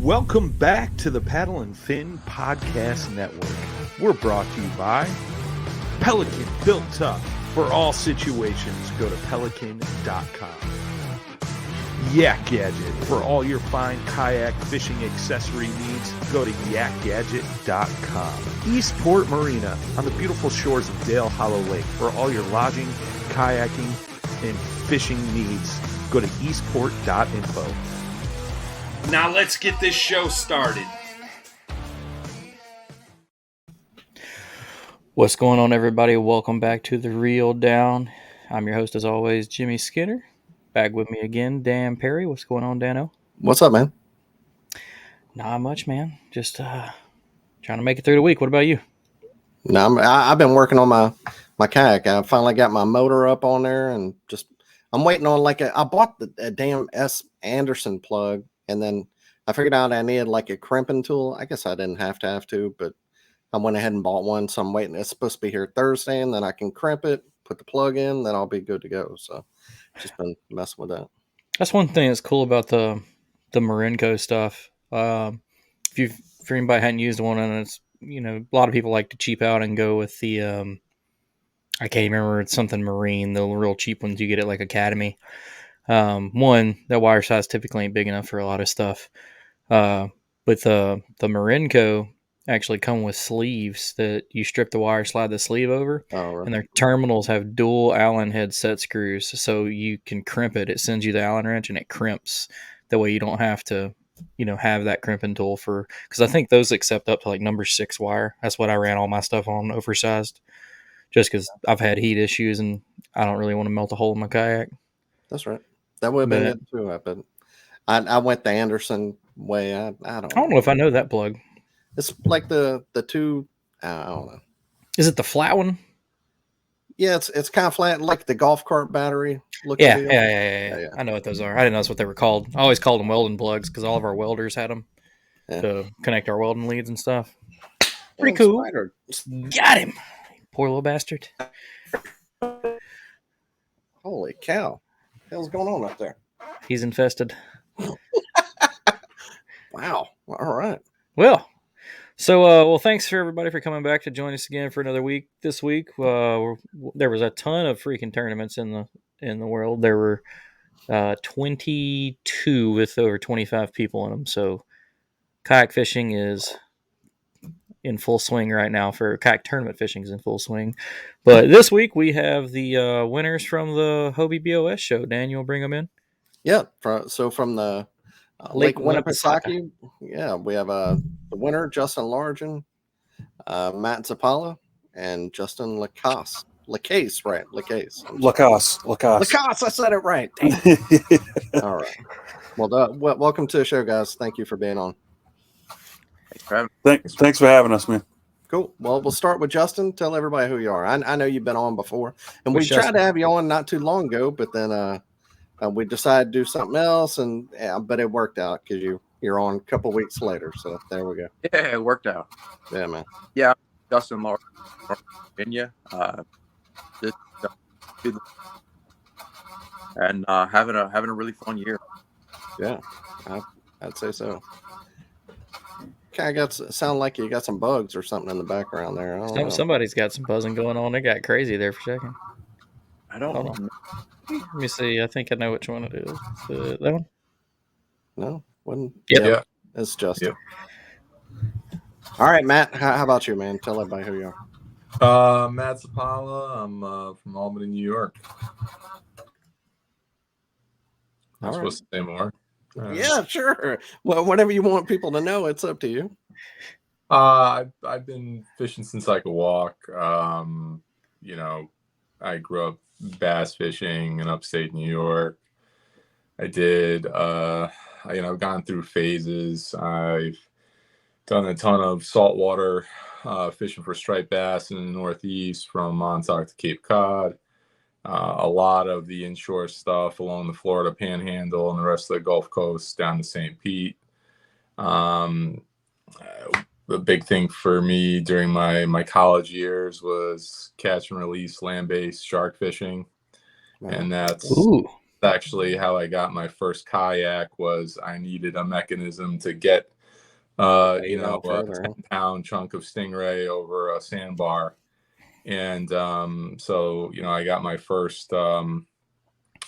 Welcome back to the Paddle and Fin Podcast Network. We're brought to you by Pelican, built tough for all situations. Go to pelican.com. Yak Gadget, for all your fine kayak fishing accessory needs. Go to yakgadget.com. Eastport Marina, on the beautiful shores of Dale Hollow Lake. For all your lodging, kayaking, and fishing needs, go to eastport.info. Now let's get this show started. What's going on, everybody? Welcome back to The Reel Down. I'm your host, as always, Jimmy Skinner. Back with me again, Dan Perry. What's going on, Dano? What's up, man? Not much, man. Just trying to make it through the week. What about you? No, I've been working on my kayak. I finally got my motor up on there, and I'm waiting on I bought a damn S Anderson plug, and then I figured out I needed like a crimping tool. I guess I didn't have to, but I went ahead and bought one. So I'm waiting. It's supposed to be here Thursday, and then I can crimp it, put the plug in, then I'll be good to go. So just been messing with that. That's one thing that's cool about the Marinco stuff. If anybody hadn't used one, and it's, a lot of people like to cheap out and go with the I can't even remember, it's something marine, the real cheap ones you get at like Academy. One, that wire size typically ain't big enough for a lot of stuff. But the Marinco actually come with sleeves that you strip the wire, slide the sleeve over, right. And their terminals have dual Allen head set screws, so you can crimp it. It sends you the Allen wrench and it crimps. That way you don't have to, have that crimping tool because I think those accept up to like number 6 wire. That's what I ran all my stuff on, oversized, just because I've had heat issues and I don't really want to melt a hole in my kayak. That's right. That would have been it too. But I went the Anderson way. I don't know if I know that plug. It's like the two. I don't know. Is it the flat one? Yeah, it's kind of flat, like the golf cart battery. Yeah. I know what those are. I didn't know that's what they were called. I always called them welding plugs because all of our welders had them to connect our welding leads and stuff. Pretty cool. Spider. Got him. Poor little bastard. Holy cow. What the hell's going on up there? He's infested. Wow. All right. Well, so thanks for everybody for coming back to join us again for another week. This week, there was a ton of freaking tournaments in the world. There were 22 with over 25 people in them. So kayak fishing is in full swing right now. For kayak tournament fishing is in full swing. But this week we have the winners from the Hobie BOS show. Dan, you'll bring them in? Yeah. From the Lake Winnipesaukee. Yeah, we have the winner, Justin Largen, Matt Zapala, and Justin Lacass. Lacass, right? Lacass. Lacass. I said it right. All right. Well, welcome to the show, guys. Thank you for being on. Thanks for having us, man. Cool. Well, we'll start with Justin. Tell everybody who you are. I know you've been on before, and we tried to have you on not too long ago, but then we decided to do something else, but it worked out because you're on a couple weeks later. So there we go. Yeah, it worked out. Yeah, man. Yeah, Justin Largen, Virginia, and having a really fun year. Yeah, I'd say so. Kind of sound like you got some bugs or something in the background there. Somebody's got some buzzing going on. It got crazy there for a second. I don't know. Let me see. I think I know which one it is. That one? No, wasn't. Yep. Yeah, it's Justin. Yep. All right, Matt. How about you, man? Tell everybody who you are. Matt Zapala. I'm from Albany, New York. I'm supposed to say more. Yeah, sure. Well, whatever you want people to know, it's up to you. I've been fishing since I could walk. I grew up bass fishing in upstate New York. I did. I've gone through phases. I've done a ton of saltwater fishing for striped bass in the Northeast, from Montauk to Cape Cod. A lot of the inshore stuff along the Florida Panhandle and the rest of the Gulf Coast down to St. Pete. The big thing for me during my college years was catch and release land-based shark fishing. Wow. And that's actually how I got my first kayak. Was I needed a mechanism to get a further. 10-pound chunk of stingray over a sandbar. And so I got my first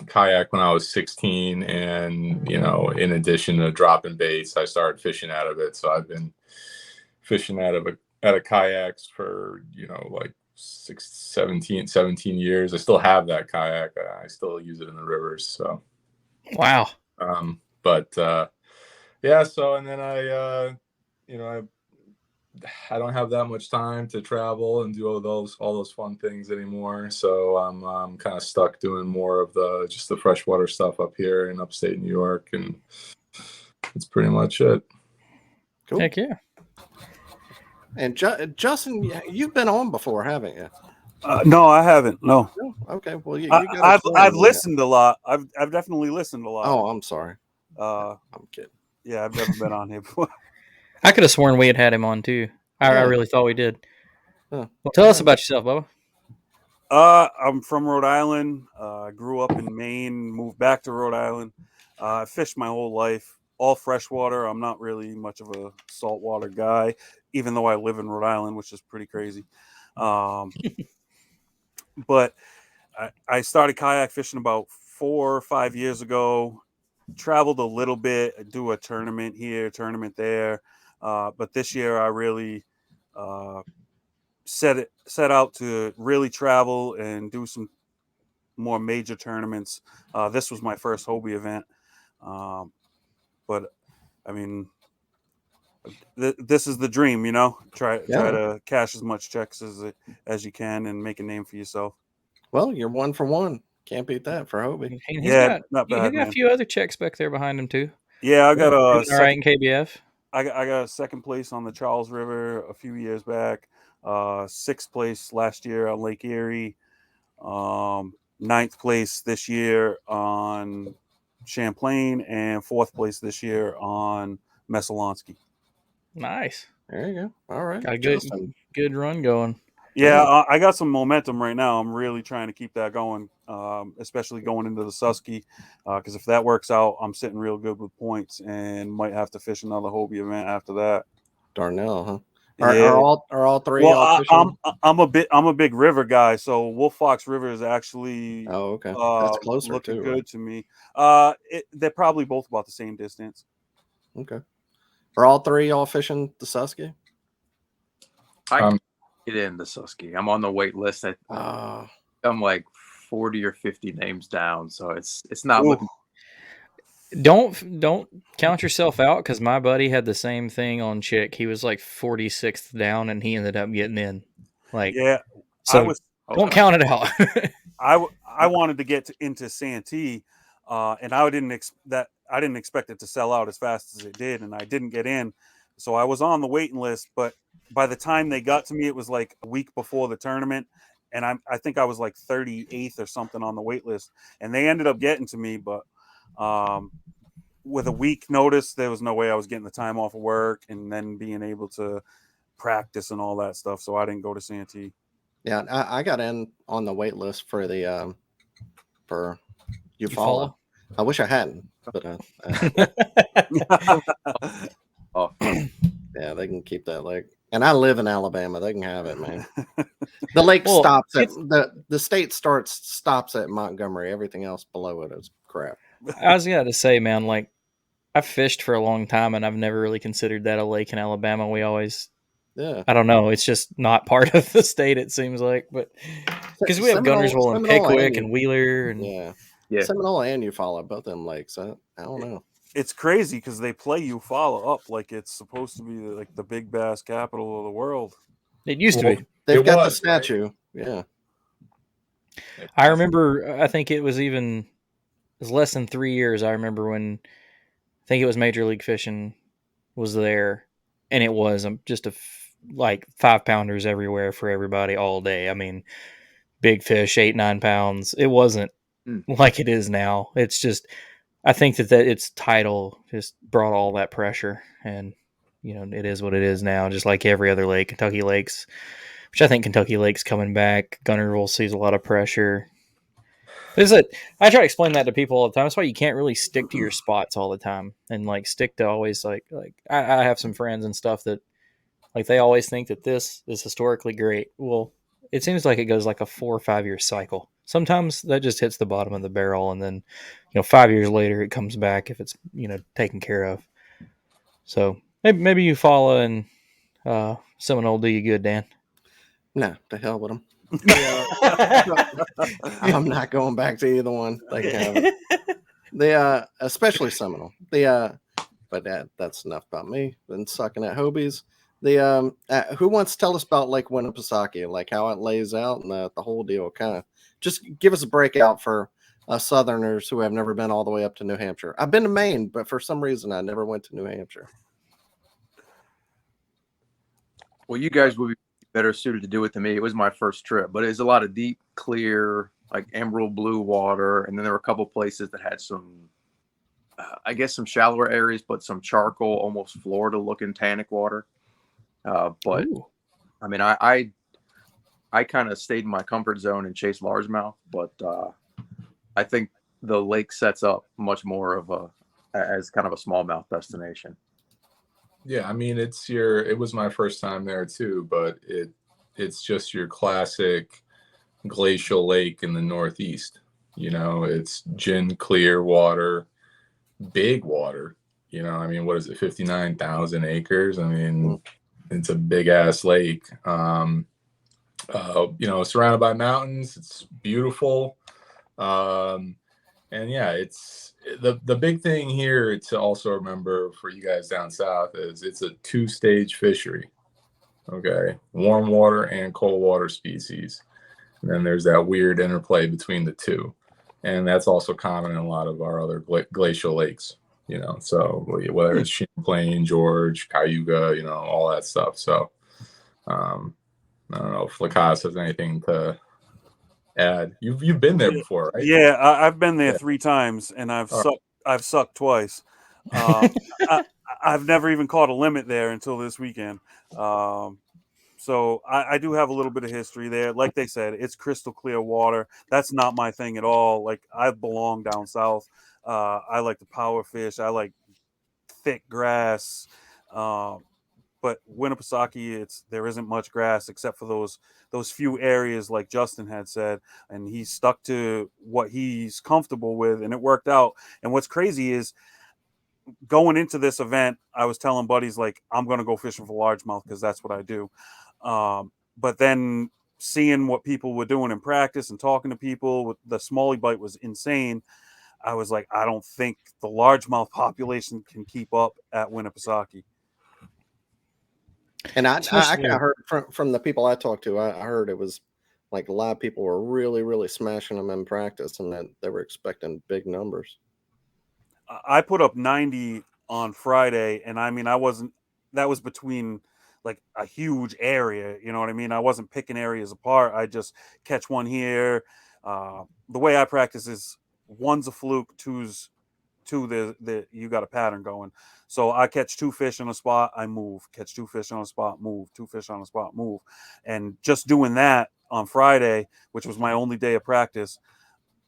kayak when I was 16, and in addition to dropping baits, I started fishing out of it. So I've been fishing out of kayaks for like 17 years. I still have that kayak. I still use it in the rivers. So Wow. But yeah. So and then I don't have that much time to travel and do all those fun things anymore. So I'm kind of stuck doing more of just the freshwater stuff up here in upstate New York, and that's pretty much it. Cool. Heck yeah. And Justin, you've been on before, haven't you? No, I haven't. No. Okay. Well, I've listened a lot. I've definitely listened a lot. Oh, I'm sorry. I'm kidding. Yeah, I've never been on here before. I could have sworn we had him on too. I really thought we did. Well, tell us about yourself, Bubba. I'm from Rhode Island. I grew up in Maine, moved back to Rhode Island. I fished my whole life, all freshwater. I'm not really much of a saltwater guy, even though I live in Rhode Island, which is pretty crazy. But I started kayak fishing about 4 or 5 years ago. Traveled a little bit, do a tournament here, tournament there. But this year I really set out to really travel and do some more major tournaments. This was my first Hobie event. But I mean, this is the dream, try to cash as much checks as you can and make a name for yourself. Well, you're 1 for 1. Can't beat that for Hobie. He's got a few other checks back there behind him too. Yeah, I got all right in KBF. I got a second place on the Charles River a few years back. 6th place last year on Lake Erie. 9th place this year on Champlain, and 4th place this year on Messalonsky. Nice. There you go. All right. Got a good run going. Yeah, I got some momentum right now. I'm really trying to keep that going, especially going into the Susky, because if that works out, I'm sitting real good with points and might have to fish another Hobie event after that. Darnell, huh? Yeah. Are all three? Well, I'm a big river guy, so Wolf Fox River is actually okay. That's closer looking too, good right? to me. They're probably both about the same distance. Okay. Are all three y'all fishing the Susky? I get in the Susky. I'm on the wait list. I'm like 40 or 50 names down, so it's not looking. Don't count yourself out, because my buddy had the same thing on Chick. He was like 46th down, and he ended up getting in. So don't count it out. I wanted to get into Santee, and I didn't expect it to sell out as fast as it did, and I didn't get in. So I was on the waiting list, but by the time they got to me, it was like a week before the tournament, and I think I was like 38th or something on the wait list, and they ended up getting to me, but with a week notice, there was no way I was getting the time off of work and then being able to practice and all that stuff. So I didn't go to Santee. Yeah, I got in on the wait list for the for Eufaula. I wish I hadn't, but yeah, they can keep that lake. And I live in Alabama. They can have it, man. The lake stops at the state stops at Montgomery. Everything else below it is crap. I was going to say, man, like, I've fished for a long time, and I've never really considered that a lake in Alabama. We always, I don't know, it's just not part of the state, it seems like. But because we have Gunnersville and Pickwick and Wheeler. And yeah. Seminole and Eufaula, both them lakes. I don't know. It's crazy because they play Eufaula up like it's supposed to be like the big bass capital of the world. It used to be. They've got the statue. Right? Yeah. I remember, I think it was less than 3 years. I remember when, I think it was Major League Fishing was there, and it was just like 5-pounders everywhere for everybody all day. I mean, big fish, 8-9 pounds. It wasn't like it is now. It's just, I think that its title just brought all that pressure, and it is what it is now. Just like every other lake, Kentucky Lakes, which I think Kentucky Lakes coming back. Gunnersville sees a lot of pressure. Is it? I try to explain that to people all the time. That's why you can't really stick to your spots all the time, and like stick to always like I have some friends and stuff that like they always think that this is historically great. Well, it seems like it goes like a 4 or 5 year cycle. Sometimes that just hits the bottom of the barrel, and then 5 years later it comes back if it's taken care of. So maybe you follow and Seminole do you good, Dan. No, to hell with them. I'm not going back to either one. They can have it. Especially Seminole. But that's enough about me. Been sucking at Hobies. Who wants to tell us about Lake Winnipesaukee, like how it lays out and the whole deal? Kind of just give us a breakout for us Southerners who have never been all the way up to New Hampshire. I've been to Maine, but for some reason I never went to New Hampshire. Well, you guys would be better suited to do it than me. It was my first trip, but it's a lot of deep, clear, like emerald blue water. And then there were a couple places that had some, I guess, some shallower areas, but some charcoal, almost Florida looking tannic water. But Ooh. I mean, I kind of stayed in my comfort zone and chased largemouth, but I think the lake sets up much more of as kind of a smallmouth destination. Yeah, I mean, it was my first time there too, but it's just your classic glacial lake in the Northeast. It's gin clear water, big water. I mean, what is it, 59,000 acres? I mean, it's a big ass lake. Surrounded by mountains. It's beautiful. And yeah, it's the big thing here to also remember for you guys down south is it's a 2-stage fishery. Okay, warm water and cold water species. And then there's that weird interplay between the two. And that's also common in a lot of our other glacial lakes, so whether it's Champlain, George, Cayuga, all that stuff. So I don't know if Lacass has anything to add. You've been there before, right? Yeah, I've been there 3 times, and I've sucked twice. I've never even caught a limit there until this weekend. So I do have a little bit of history there. Like they said, it's crystal clear water. That's not my thing at all. Like, I belong down south. I like to power fish. I like thick grass. But Winnipesaukee, there isn't much grass except for those few areas, like Justin had said, and he stuck to what he's comfortable with, and it worked out. And what's crazy is, going into this event, I was telling buddies, like, I'm going to go fishing for largemouth because that's what I do. But then seeing what people were doing in practice and talking to people, the smallie bite was insane. I was like, I don't think the largemouth population can keep up at Winnipesaukee. And I kind of heard from the people I talked to, I heard it was like a lot of people were really, really smashing them in practice, and that they were expecting big numbers. I put up 90 on Friday, and I mean, that was between like a huge area, you know what I mean? I wasn't picking areas apart. I just catch one here. The way I practice is 1's a fluke, 2's you got a pattern going. So I catch 2 fish on a spot, I move, catch 2 fish on a spot, move, 2 fish on a spot, move. And just doing that on Friday, which was my only day of practice,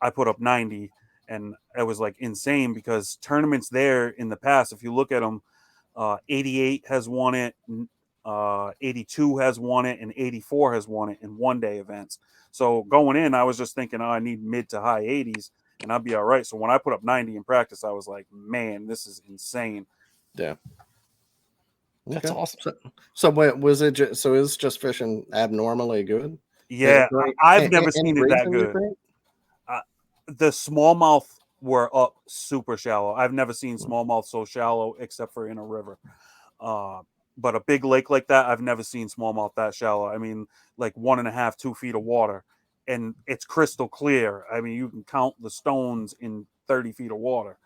I put up 90. And it was like insane, because tournaments there in the past, if you look at them, 88 has won it, 82 has won it, and 84 has won it in one-day events. So going in, I was just thinking, I need mid to high 80s, and I'd be all right. So when I put up 90 in practice, I was like, man, this is insane. Yeah. That's awesome. So what was it? So it's just fishing abnormally good? Yeah, I've never seen it that good. The smallmouth were up super shallow. I've never seen smallmouth so shallow except for in a river. But a big lake like that, I've never seen smallmouth that shallow. I mean, like 1.5, 2 feet of water, and it's crystal clear. I mean, you can count the stones in 30 feet of water.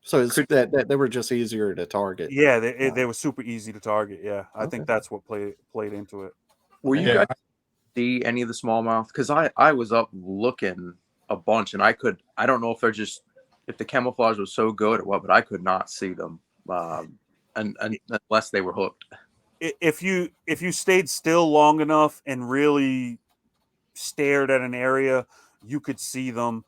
So it's that they were just easier to target. Yeah, they were super easy to target. Yeah, I think that's what played into it. Were you guys see any of the smallmouth? Because I was up looking a bunch, and I don't know if they're just, if the camouflage was so good or what, but I could not see them, and unless they were hooked. If you stayed still long enough and really stared at an area, You could see them,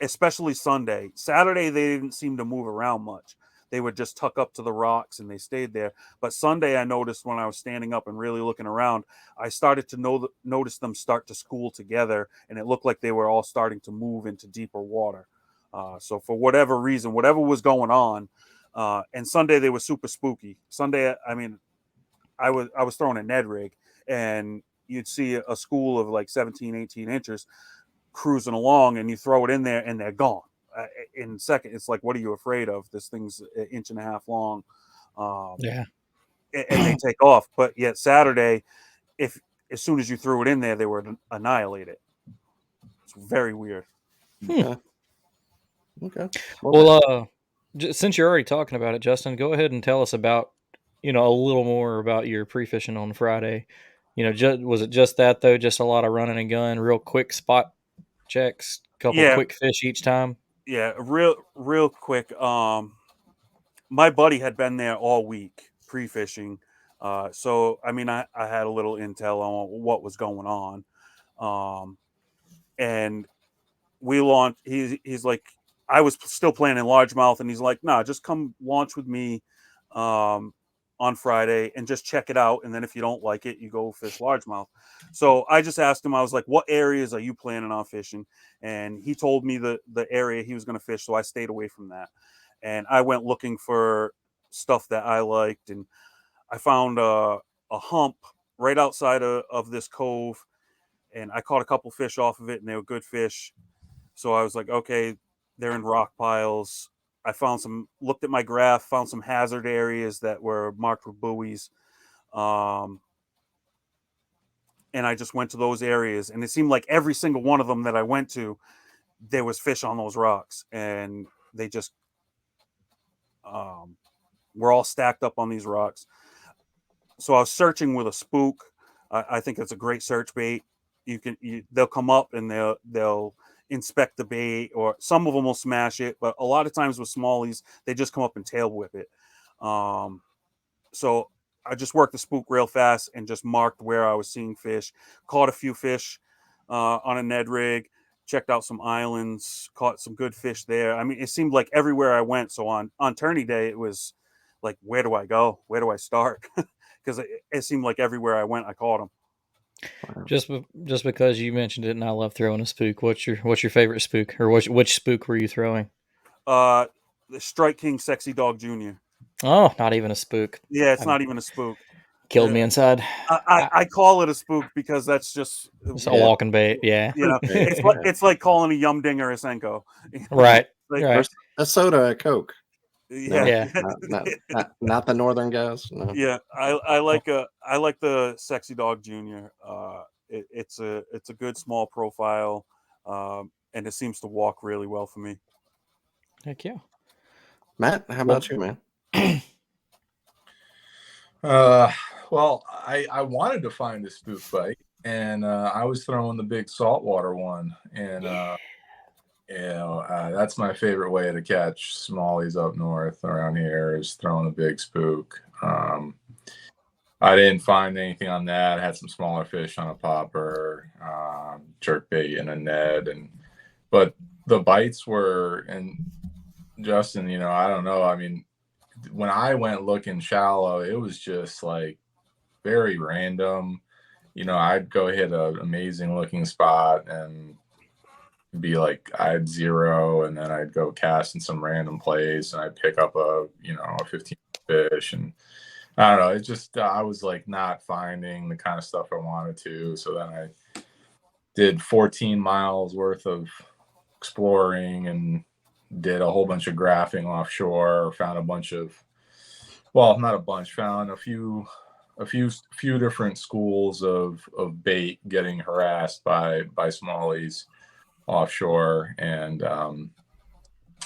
especially Sunday. Saturday, they didn't seem to move around much. They would just tuck up to the rocks and they stayed there. But Sunday, I noticed when I was standing up and really looking around, I started to notice them start to school together, and it looked like they were all starting to move into deeper water. So for whatever reason, whatever was going on, and Sunday they were super spooky. Sunday, I mean, I was throwing a Ned rig, and you'd see a school of like 17, 18 inches cruising along, and you throw it in there and they're gone. In a second, it's like, what are you afraid of? This thing's an inch and a half long. Yeah. And they take off. But yet Saturday, if as soon as you threw it in there, they were annihilated. It's very weird. Okay. Well, since you're already talking about it, Justin, go ahead and tell us about, a little more about your pre-fishing on Friday. Was it just that though? Just a lot of running and gun, real quick spot checks, couple quick fish each time. Yeah, real quick. My buddy had been there all week pre-fishing, so I mean, I had a little intel on what was going on, and we launched. He's like, I was still planning largemouth, and he's like, nah, just come launch with me on Friday and just check it out, and then if you don't like it, you go fish largemouth. So I just asked him, I was like, what areas are you planning on fishing? And he told me the area he was going to fish, so I stayed away from that, and I went looking for stuff that I liked, and I found a hump right outside of this cove, and I caught a couple fish off of it, and they were good fish. So I was like, okay, they're in rock piles. I looked at my graph, found some hazard areas that were marked with buoys. And I just went to those areas, and it seemed like every single one of them that I went to, there was fish on those rocks, and they just were all stacked up on these rocks. So I was searching with a spook. I think it's a great search bait. They'll come up and they'll inspect the bait, or some of them will smash it, but a lot of times with smallies, they just come up and tail whip it. So I just worked the spook real fast and just marked where I was seeing fish, caught a few fish on a Ned rig, checked out some islands, caught some good fish there. I mean, it seemed like everywhere I went. So on tourney day, it was like, where do I go? Where do I start? Because it seemed like everywhere I went, I caught them. Wow. Just because you mentioned it, and I love throwing a spook. What's your favorite spook, or which spook were you throwing? The Strike King Sexy Dog Jr. Oh, not even a spook. Yeah, it's not even a spook. Killed me inside. I call it a spook because that's just It's a walking bait. Yeah. It's like calling a Yumdinger a Senko. Right. Like, right. A soda, a Coke. Yeah. Not the northern guys. No. Yeah, I like the Sexy Dog Junior. It's a good small profile, and it seems to walk really well for me. Heck yeah. Matt, how about you, man? Well, I wanted to find a spook bite, and I was throwing the big saltwater one, and that's my favorite way to catch smallies up north around here, is throwing a big spook. I didn't find anything on that. I had some smaller fish on a popper, jerk bait and a Ned, but the bites were, and Justin, I don't know. I mean, when I went looking shallow, it was just like very random. I'd go hit an amazing looking spot and be like, I had zero, and then I'd go cast in some random place and I'd pick up a 15 fish, and I don't know, it's just I was like not finding the kind of stuff I wanted to. So then I did 14 miles worth of exploring and did a whole bunch of graphing offshore, found a bunch of, well, not a bunch, found a few different schools of bait getting harassed by smallies offshore, and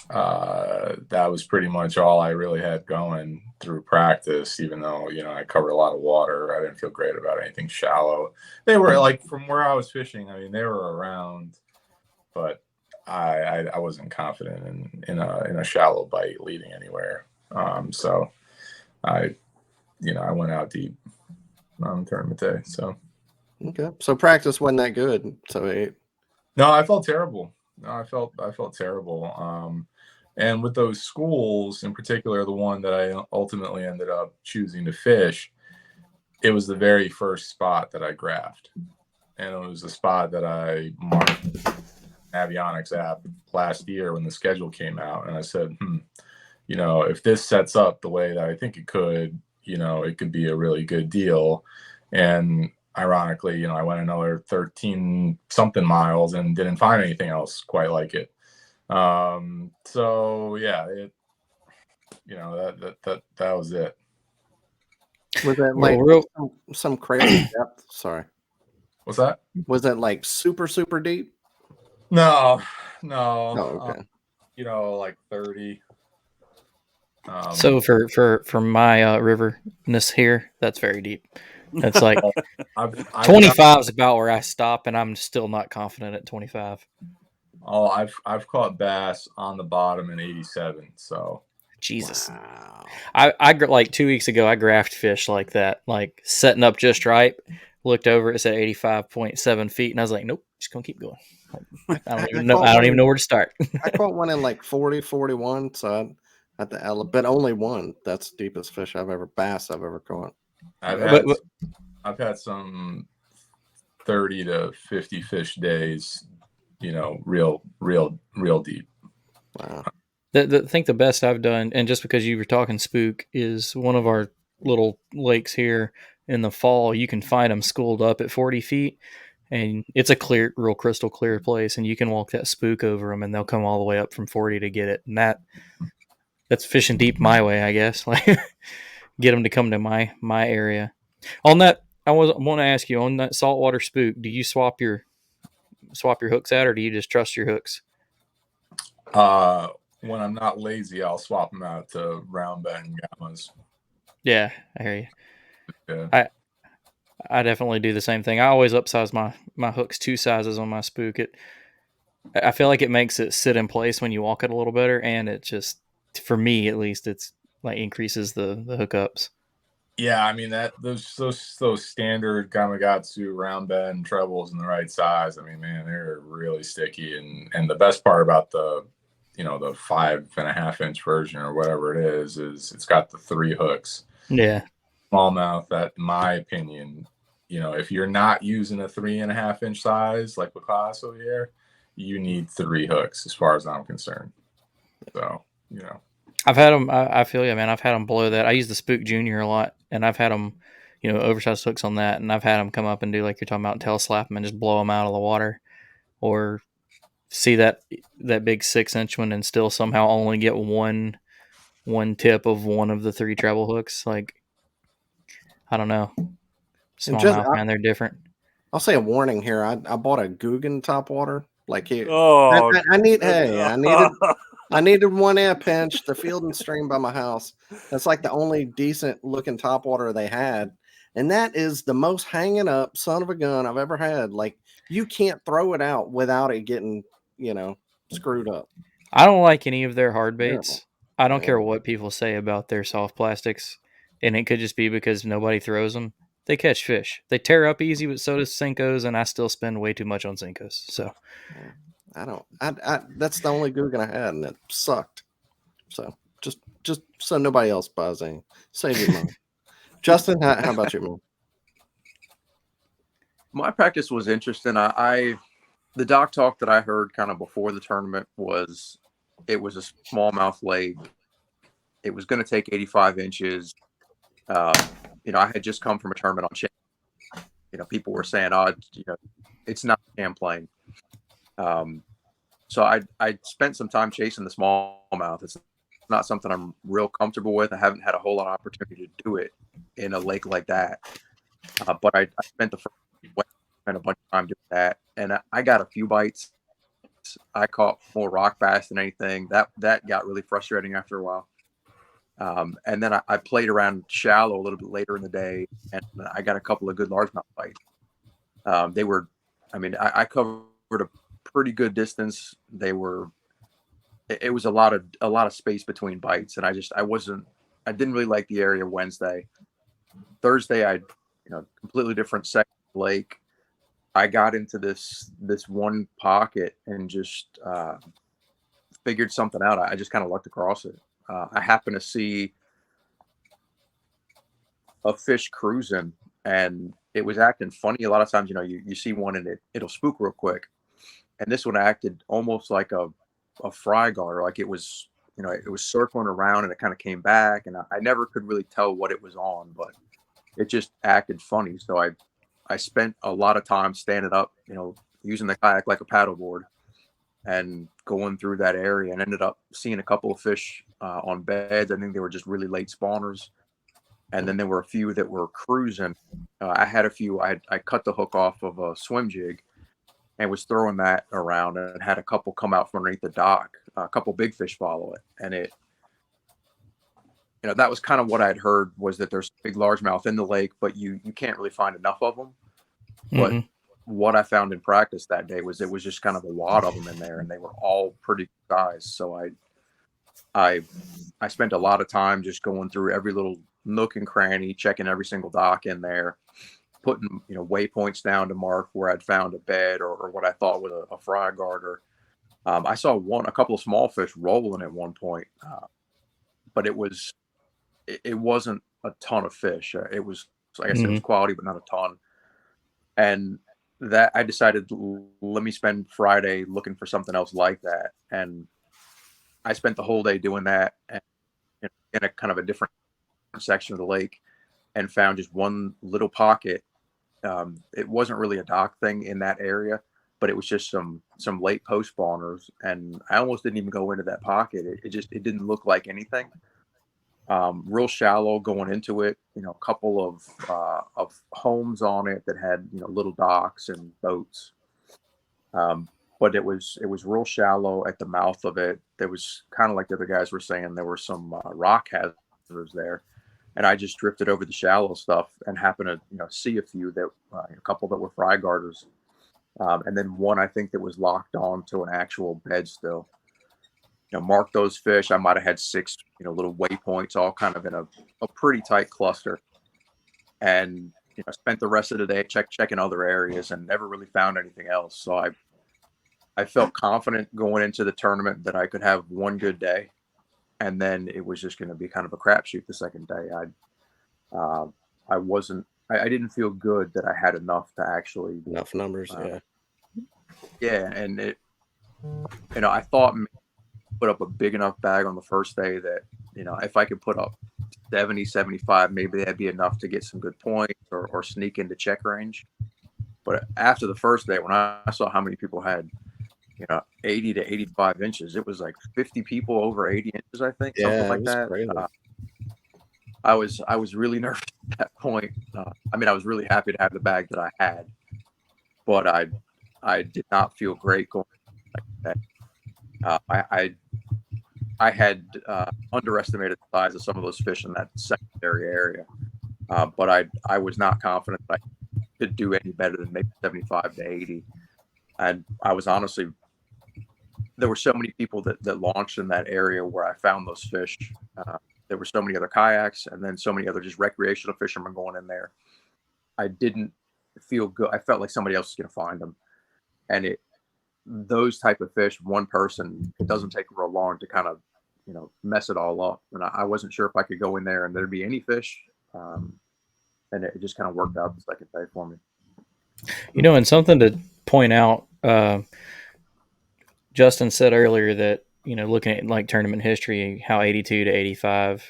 that was pretty much all I really had going through practice. Even though I covered a lot of water, I didn't feel great about anything shallow. They were like, from where I was fishing, I mean, they were around, but I wasn't confident in a shallow bite leading anywhere. So I went out deep on tournament day. So okay, so practice wasn't that good. So No, I felt terrible. No, I felt terrible. And with those schools, in particular, the one that I ultimately ended up choosing to fish, it was the very first spot that I graphed, and it was the spot that I marked Avionics app last year when the schedule came out, and I said, if this sets up the way that I think it could, it could be a really good deal. And ironically, I went another 13 something miles and didn't find anything else quite like it. So yeah, that was it. Was that Well, like some crazy depth? Sorry. What's that? Was that like super, super deep? No. Oh, okay. Like 30. So for my riverness here, that's very deep. That's like I've 25 is about where I stop, and I'm still not confident at 25. I've caught bass on the bottom in 87. So Jesus, Wow. I like 2 weeks ago I graphed fish like that, like setting up just right. Looked over, it said 85.7 feet, and I was like, nope, just gonna keep going. I don't even know where to start. I caught one in like 40, 41. So at the Ella, but only one. That's the deepest fish bass I've ever caught. I've had some 30 to 50 fish days, real deep. Wow. I think the best I've done, and just because you were talking spook, is one of our little lakes here in the fall. You can find them schooled up at 40 feet, and it's a clear, real crystal clear place, and you can walk that spook over them, and they'll come all the way up from 40 to get it. And that's fishing deep my way, I guess. Like, get them to come to my area. On that, I want to ask you, on that saltwater spook, do you swap your hooks out, or do you just trust your hooks? When I'm not lazy, I'll swap them out to round bend gammas. Yeah, I hear you. Yeah. I definitely do the same thing. I always upsize my hooks 2 sizes on my spook. I feel like it makes it sit in place when you walk it a little better, and it just, for me at least, it's like increases the hookups. Yeah, I mean those standard Gamakatsu round bend trebles in the right size. I mean, man, they're really sticky, and the best part about the the 5.5 inch version or whatever it is it's got the 3 hooks. Yeah, Smallmouth. That, in my opinion, if you're not using a 3.5 inch size like Lacass over here, you need 3 hooks, as far as I'm concerned. So I've had them. I feel you, man. I've had them below that. I use the Spook Junior a lot, and I've had them, oversized hooks on that, and I've had them come up and do like you're talking about, tail slap them and just blow them out of the water, or see that big 6-inch one and still somehow only get one tip of one of the 3 treble hooks. Like, I don't know. Smallmouth, man, they're different. I'll say a warning here. I bought a Guggen topwater. Like here, Oh, I needed one air pinch. The field and stream by my house. That's like the only decent looking topwater they had, and that is the most hanging up son of a gun I've ever had. Like, you can't throw it out without it getting screwed up. I don't like any of their hard baits. Terrible. I don't care what people say about their soft plastics, and it could just be because nobody throws them. They catch fish. They tear up easy, but so does Senkos, and I still spend way too much on Senkos. So I don't. I that's the only Guggen I had, and it sucked. So just so nobody else buys any. Save your money. Justin, how about you, man? My practice was interesting. The dock talk that I heard kind of before the tournament was it was a smallmouth lake. It was going to take 85 inches. I had just come from a tournament on chain. People were saying, "Oh, it's not Champlain." So I spent some time chasing the smallmouth. It's not something I'm real comfortable with. I haven't had a whole lot of opportunity to do it in a lake like that. But I spent the first week, spent a bunch of time doing that, and I got a few bites. I caught more rock bass than anything. That got really frustrating after a while. And then I played around shallow a little bit later in the day, and I got a couple of good largemouth bites. I covered a pretty good distance. It was a lot of space between bites, and I didn't really like the area Wednesday. Thursday, completely different section of the lake. I got into this one pocket and just figured something out. I just kind of lucked across it. I happened to see a fish cruising, and it was acting funny. A lot of times, you see one and it'll spook real quick, and this one acted almost like a fry gar, like it was circling around and it kind of came back, and I never could really tell what it was on, but it just acted funny. So I spent a lot of time standing up, using the kayak like a paddleboard and going through that area, and ended up seeing a couple of fish on beds. I think they were just really late spawners. And then there were a few that were cruising. I had a few, I cut the hook off of a swim jig and was throwing that around, and had a couple come out from underneath the dock, a couple big fish follow it. And that was kind of what I'd heard, was that there's big largemouth in the lake, but you can't really find enough of them. But what I found in practice that day was it was just kind of a wad of them in there, and they were all pretty good size. So I spent a lot of time just going through every little nook and cranny, checking every single dock in there, putting waypoints down to mark where I'd found a bed or what I thought was a fry garter. I saw a couple of small fish rolling at one point, but it wasn't a ton of fish. It was, like I said, it was quality, but not a ton. And that I decided, let me spend Friday looking for something else like that. And I spent the whole day doing that, and in a kind of a different section of the lake, and found just one little pocket. It wasn't really a dock thing in that area, but it was just some late post spawners, and I almost didn't even go into that pocket. It didn't look like anything. Real shallow going into it, a couple of homes on it that had little docks and boats. But it was real shallow at the mouth of it. There was, kind of like the other guys were saying, there were some rock hazards there, and I just drifted over the shallow stuff and happened to see a few that a couple that were fry garters, and then one I think that was locked on to an actual bed still. Mark those fish. I might have had 6 little waypoints, all kind of in a pretty tight cluster, and spent the rest of the day checking other areas, and never really found anything else. So I felt confident going into the tournament that I could have one good day, and then it was just going to be kind of a crapshoot the second day. I didn't feel good that I had enough to actually Enough numbers, yeah. And I thought put up a big enough bag on the first day that if I could put up 70, 75, maybe that'd be enough to get some good points or sneak into check range. But after the first day, when I saw how many people had 80 to 85 inches, it was like 50 people over 80 inches, I think, something like that. I was really nervous at that point. I was really happy to have the bag that I had, but I did not feel great going like that. I had underestimated the size of some of those fish in that secondary area, but I was not confident that I could do any better than maybe 75 to 80. And I was honestly, there were so many people that launched in that area where I found those fish. There were so many other kayaks, and then so many other just recreational fishermen going in there. I didn't feel good. I felt like somebody else was going to find them. And those type of fish, one person, it doesn't take real long to kind of, mess it all up. And I wasn't sure if I could go in there and there'd be any fish. And it just kind of worked out the second day for me. And something to point out, Justin said earlier that, looking at like tournament history, how 82 to 85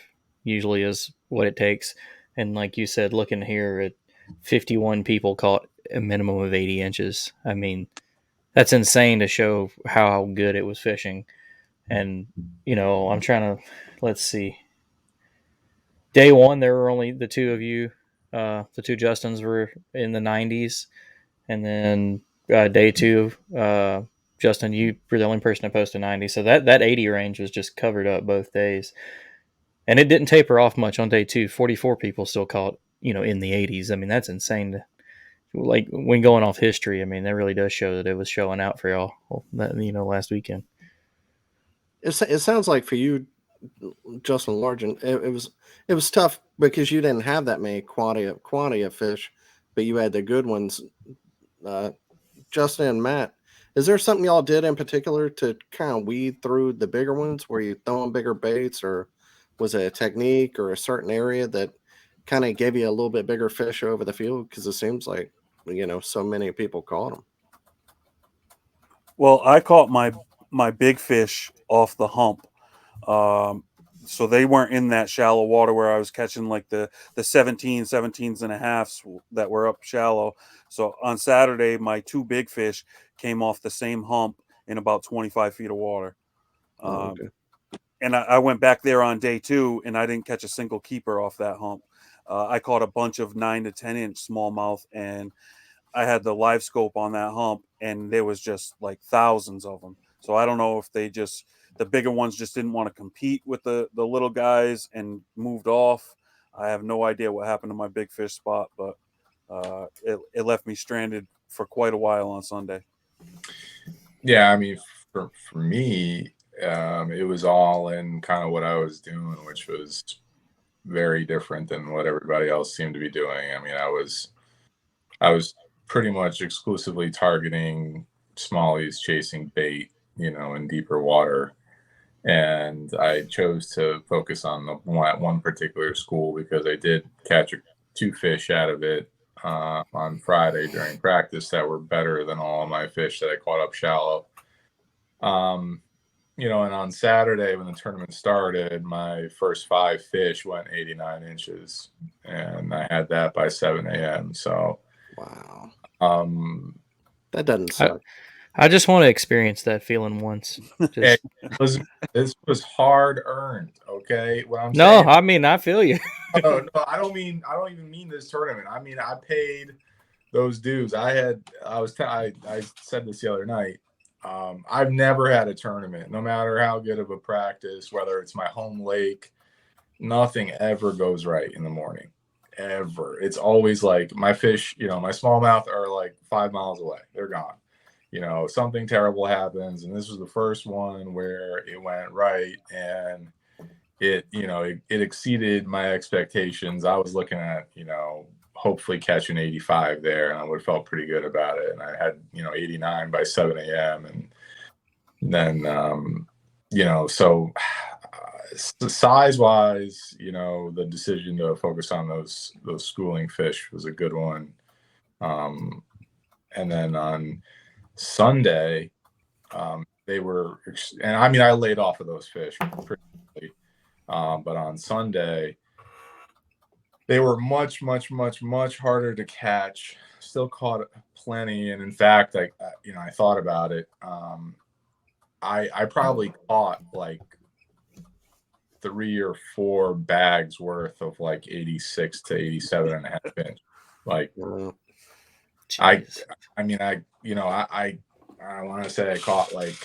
usually is what it takes. And like you said, looking here at 51 people caught a minimum of 80 inches. I mean, that's insane to show how good it was fishing. And, I'm trying to, let's see. Day one, there were only the two of you. The two Justins were in the 90s. And then day two, Justin, you were the only person to post a 90. So that 80 range was just covered up both days. And it didn't taper off much on day two. 44 people still caught, in the 80s. I mean, that's insane. Like, when going off history, I mean, that really does show that it was showing out for y'all, last weekend. It sounds like for you, Justin Largen, it was tough because you didn't have that many quantity of fish, but you had the good ones Justin and Matt, is there something y'all did in particular to kind of weed through the bigger ones? Were you throwing bigger baits, or was it a technique or a certain area that kind of gave you a little bit bigger fish over the field? Because it seems like, so many people caught them. Well, I caught my big fish off the hump. So they weren't in that shallow water where I was catching like the 17s and a halves that were up shallow. So on Saturday, my two big fish came off the same hump in about 25 feet of water. Okay. And I went back there on day 2 and I didn't catch a single keeper off that hump. I caught a bunch of 9 to 10 inch smallmouth, and I had the live scope on that hump, and there was just like thousands of them. So I don't know if the bigger ones just didn't want to compete with the little guys and moved off. I have no idea what happened to my big fish spot, but it left me stranded for quite a while on Sunday. Yeah, I mean, for me, it was all in kind of what I was doing, which was very different than what everybody else seemed to be doing. I mean, I was pretty much exclusively targeting smallies, chasing bait, in deeper water. And I chose to focus on one particular school because I did catch 2 fish out of it on Friday during practice that were better than all of my fish that I caught up shallow. And on Saturday when the tournament started, my first 5 fish went 89 inches, and I had that by 7 a.m. So, wow, that doesn't suck. I just want to experience that feeling once. Just... this was hard earned. Okay, what I'm no, saying. I mean, I feel you. No, I don't even mean this tournament. I mean, I paid those dues. I said this the other night. I've never had a tournament, no matter how good of a practice, whether it's my home lake, nothing ever goes right in the morning. Ever. It's always like my fish, my smallmouth are like 5 miles away. They're gone. Something terrible happens. And this was the first one where it went right. And it exceeded my expectations. I was looking at, hopefully catching 85 there, and I would have felt pretty good about it. And I had, 89 by 7 a.m. And then, so size wise, the decision to focus on those schooling fish was a good one. And then on Sunday, they were, and I mean, I laid off of those fish pretty quickly. But on Sunday, they were much, much, much, much harder to catch. Still caught plenty, and in fact, I thought about it. I probably caught like 3 or 4 bags worth of like 86 to 87 and a half inch. Like, I want to say I caught like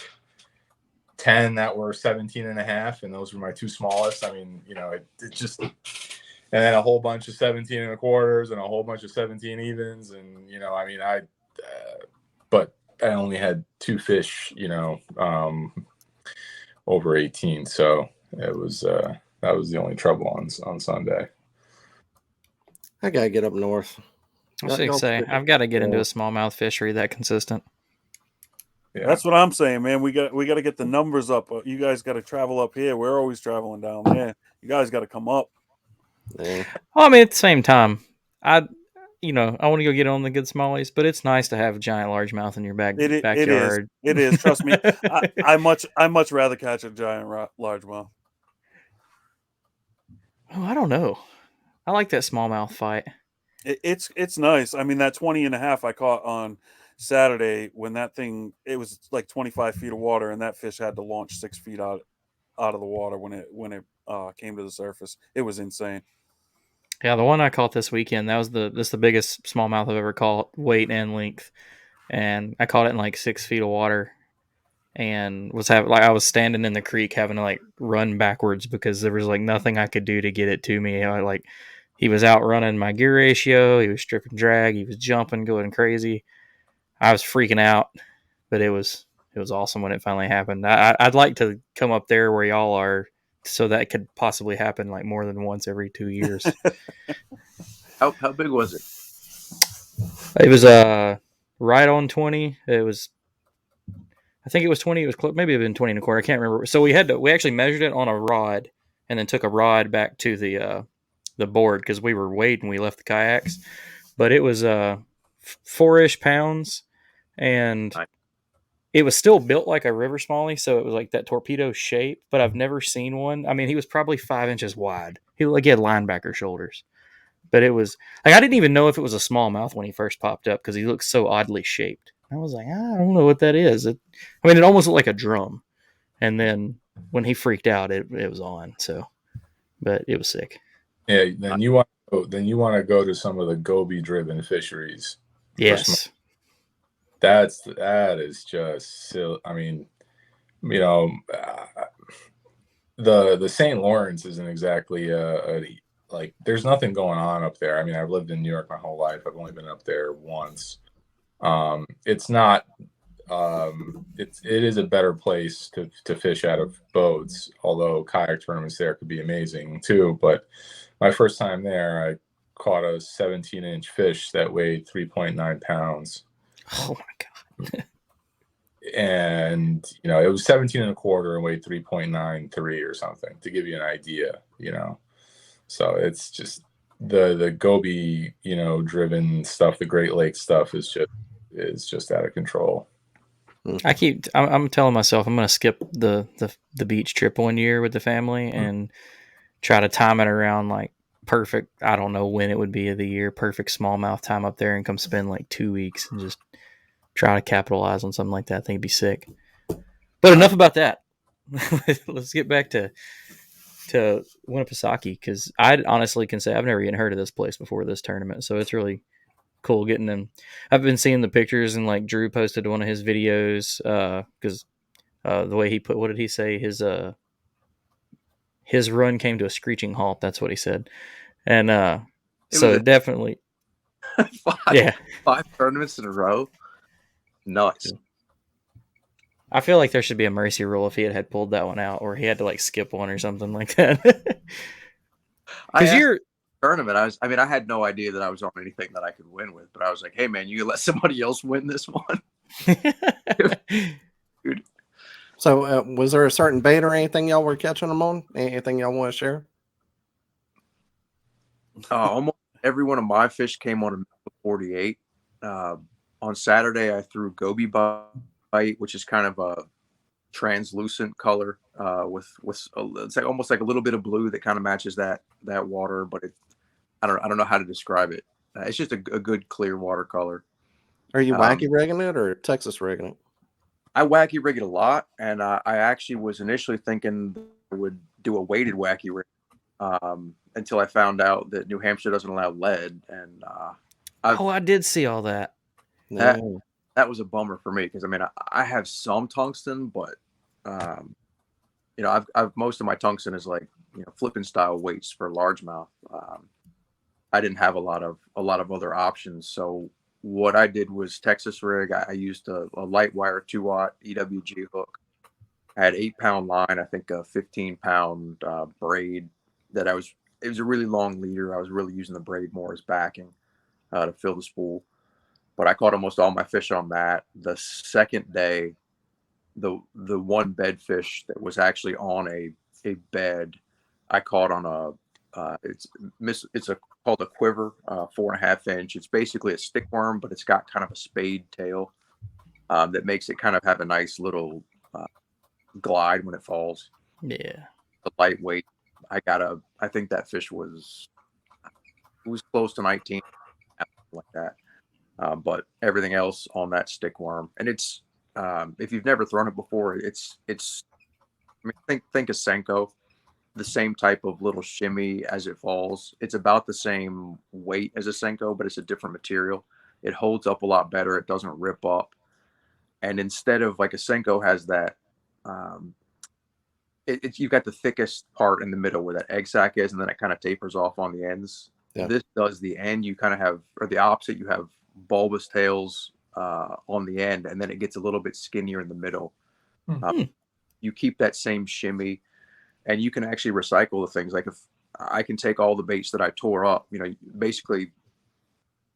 10 that were 17 and a half, and those were my 2 smallest. I mean, it just, and then a whole bunch of 17 and a quarters and a whole bunch of 17 evens. And, but I only had 2 fish, over 18. So it was, that was the only trouble on Sunday. I got to get up north. I was going to say, I've got to get into a smallmouth fishery that consistent. Yeah. That's what I'm saying, man. We got to get the numbers up. You guys got to travel up here. We're always traveling down there. You guys got to come up. Yeah. Well, I mean, at the same time, I want to go get on the good smallies, but it's nice to have a giant largemouth in your backyard. It is. Trust me. I much rather catch a giant largemouth. Oh, I don't know. I like that smallmouth fight. It's nice. I mean, that 20 and a half I caught on Saturday, when that thing, it was like 25 feet of water, and that fish had to launch 6 feet out of the water when it came to the surface. It was insane. Yeah, the one I caught this weekend, that's the biggest smallmouth I've ever caught, weight and length, and I caught it in like 6 feet of water, and I was standing in the creek having to like run backwards because there was like nothing I could do to get it to me. He was outrunning my gear ratio, he was stripping drag, he was jumping, going crazy. I was freaking out, but it was awesome when it finally happened. I'd like to come up there where y'all are, so that could possibly happen like more than once every 2 years. How big was it? It was right on 20. I think it was 20. It was maybe it had been 20 and a quarter. I can't remember. So we actually measured it on a rod and then took a rod back to the board because we were weighting. We left the kayaks, but it was 4-ish pounds, and Nice. it was still built like a river smallie, so it was like that torpedo shape. But I've never seen one. I mean, he was probably 5 inches wide. He had linebacker shoulders, but it was like I didn't even know if it was a smallmouth when he first popped up because he looked so oddly shaped. I was like, I don't know what that is. It almost looked like a drum. And then when he freaked out, it was on. So, but it was sick. Yeah, then you want to go to some of the goby driven fisheries. Yes, that is just silly. I mean, you know, the St. Lawrence isn't exactly like there's nothing going on up there. I mean, I've lived in New York my whole life. I've only been up there once. It's not. It is a better place to fish out of boats. Although kayak tournaments there could be amazing too. But my first time there, I caught a 17-inch fish that weighed 3.9 pounds. Oh my god! And it was 17 and a quarter and weighed 3.93 or something, to give you an idea. So it's just the goby driven stuff, the Great Lakes stuff is just out of control. I'm telling myself I'm going to skip the beach trip one year with the family and try to time it around like perfect. I don't know when it would be of the year, perfect smallmouth time up there, and come spend like 2 weeks and just try to capitalize on something like that. I think it'd be sick. But enough about that. Let's get back to Winnipesaukee, because I honestly can say I've never even heard of this place before this tournament. So it's really cool getting them. I've been seeing the pictures, and like Drew posted one of his videos because the way he put, what did he say? His run came to a screeching halt. That's what he said. And so definitely, five tournaments in a row. Nice. I feel like there should be a mercy rule if he had pulled that one out, or he had to like skip one or something like that. Because you're tournament, I had no idea that I was on anything that I could win with, but I was like, hey man, you let somebody else win this one. Dude. So was there a certain bait or anything y'all were catching them on? Anything y'all want to share? Almost every one of my fish came on a 48. On Saturday I threw goby bite, which is kind of a translucent color with it's like almost like a little bit of blue that kind of matches that water, but I don't know how to describe it. It's just a good clear watercolor. Are you wacky rigging it or Texas rigging it? I wacky rig it a lot, and I actually was initially thinking I would do a weighted wacky rig until I found out that New Hampshire doesn't allow lead, and I did see all that. That was a bummer for me because I have some tungsten, but I've most of my tungsten is like flipping style weights for largemouth. I didn't have a lot of other options, so what I did was Texas rig. I used a light wire 2-watt EWG hook. I had 8-pound line, I think a 15-pound braid that it was a really long leader. I was really using the braid more as backing to fill the spool. But I caught almost all my fish on that. The second day, the one bed fish that was actually on a bed, I caught on it's called a quiver, 4.5 inch. It's basically a stick worm, but it's got kind of a spade tail that makes it kind of have a nice little glide when it falls. Yeah, the lightweight. I think that fish was close to 19, like that. But everything else on that stick worm, and it's if you've never thrown it before, it's think of Senko, the same type of little shimmy as it falls. It's about the same weight as a Senko, but it's a different material. It holds up a lot better. It doesn't rip up. And instead of like a Senko has that, you've got the thickest part in the middle where that egg sac is, and then it kind of tapers off on the ends. Yeah. This does the end. You kind of have, or the opposite, you have bulbous tails on the end, and then it gets a little bit skinnier in the middle. You keep that same shimmy, and you can actually recycle the things. Like if I can take all the baits that I tore up, basically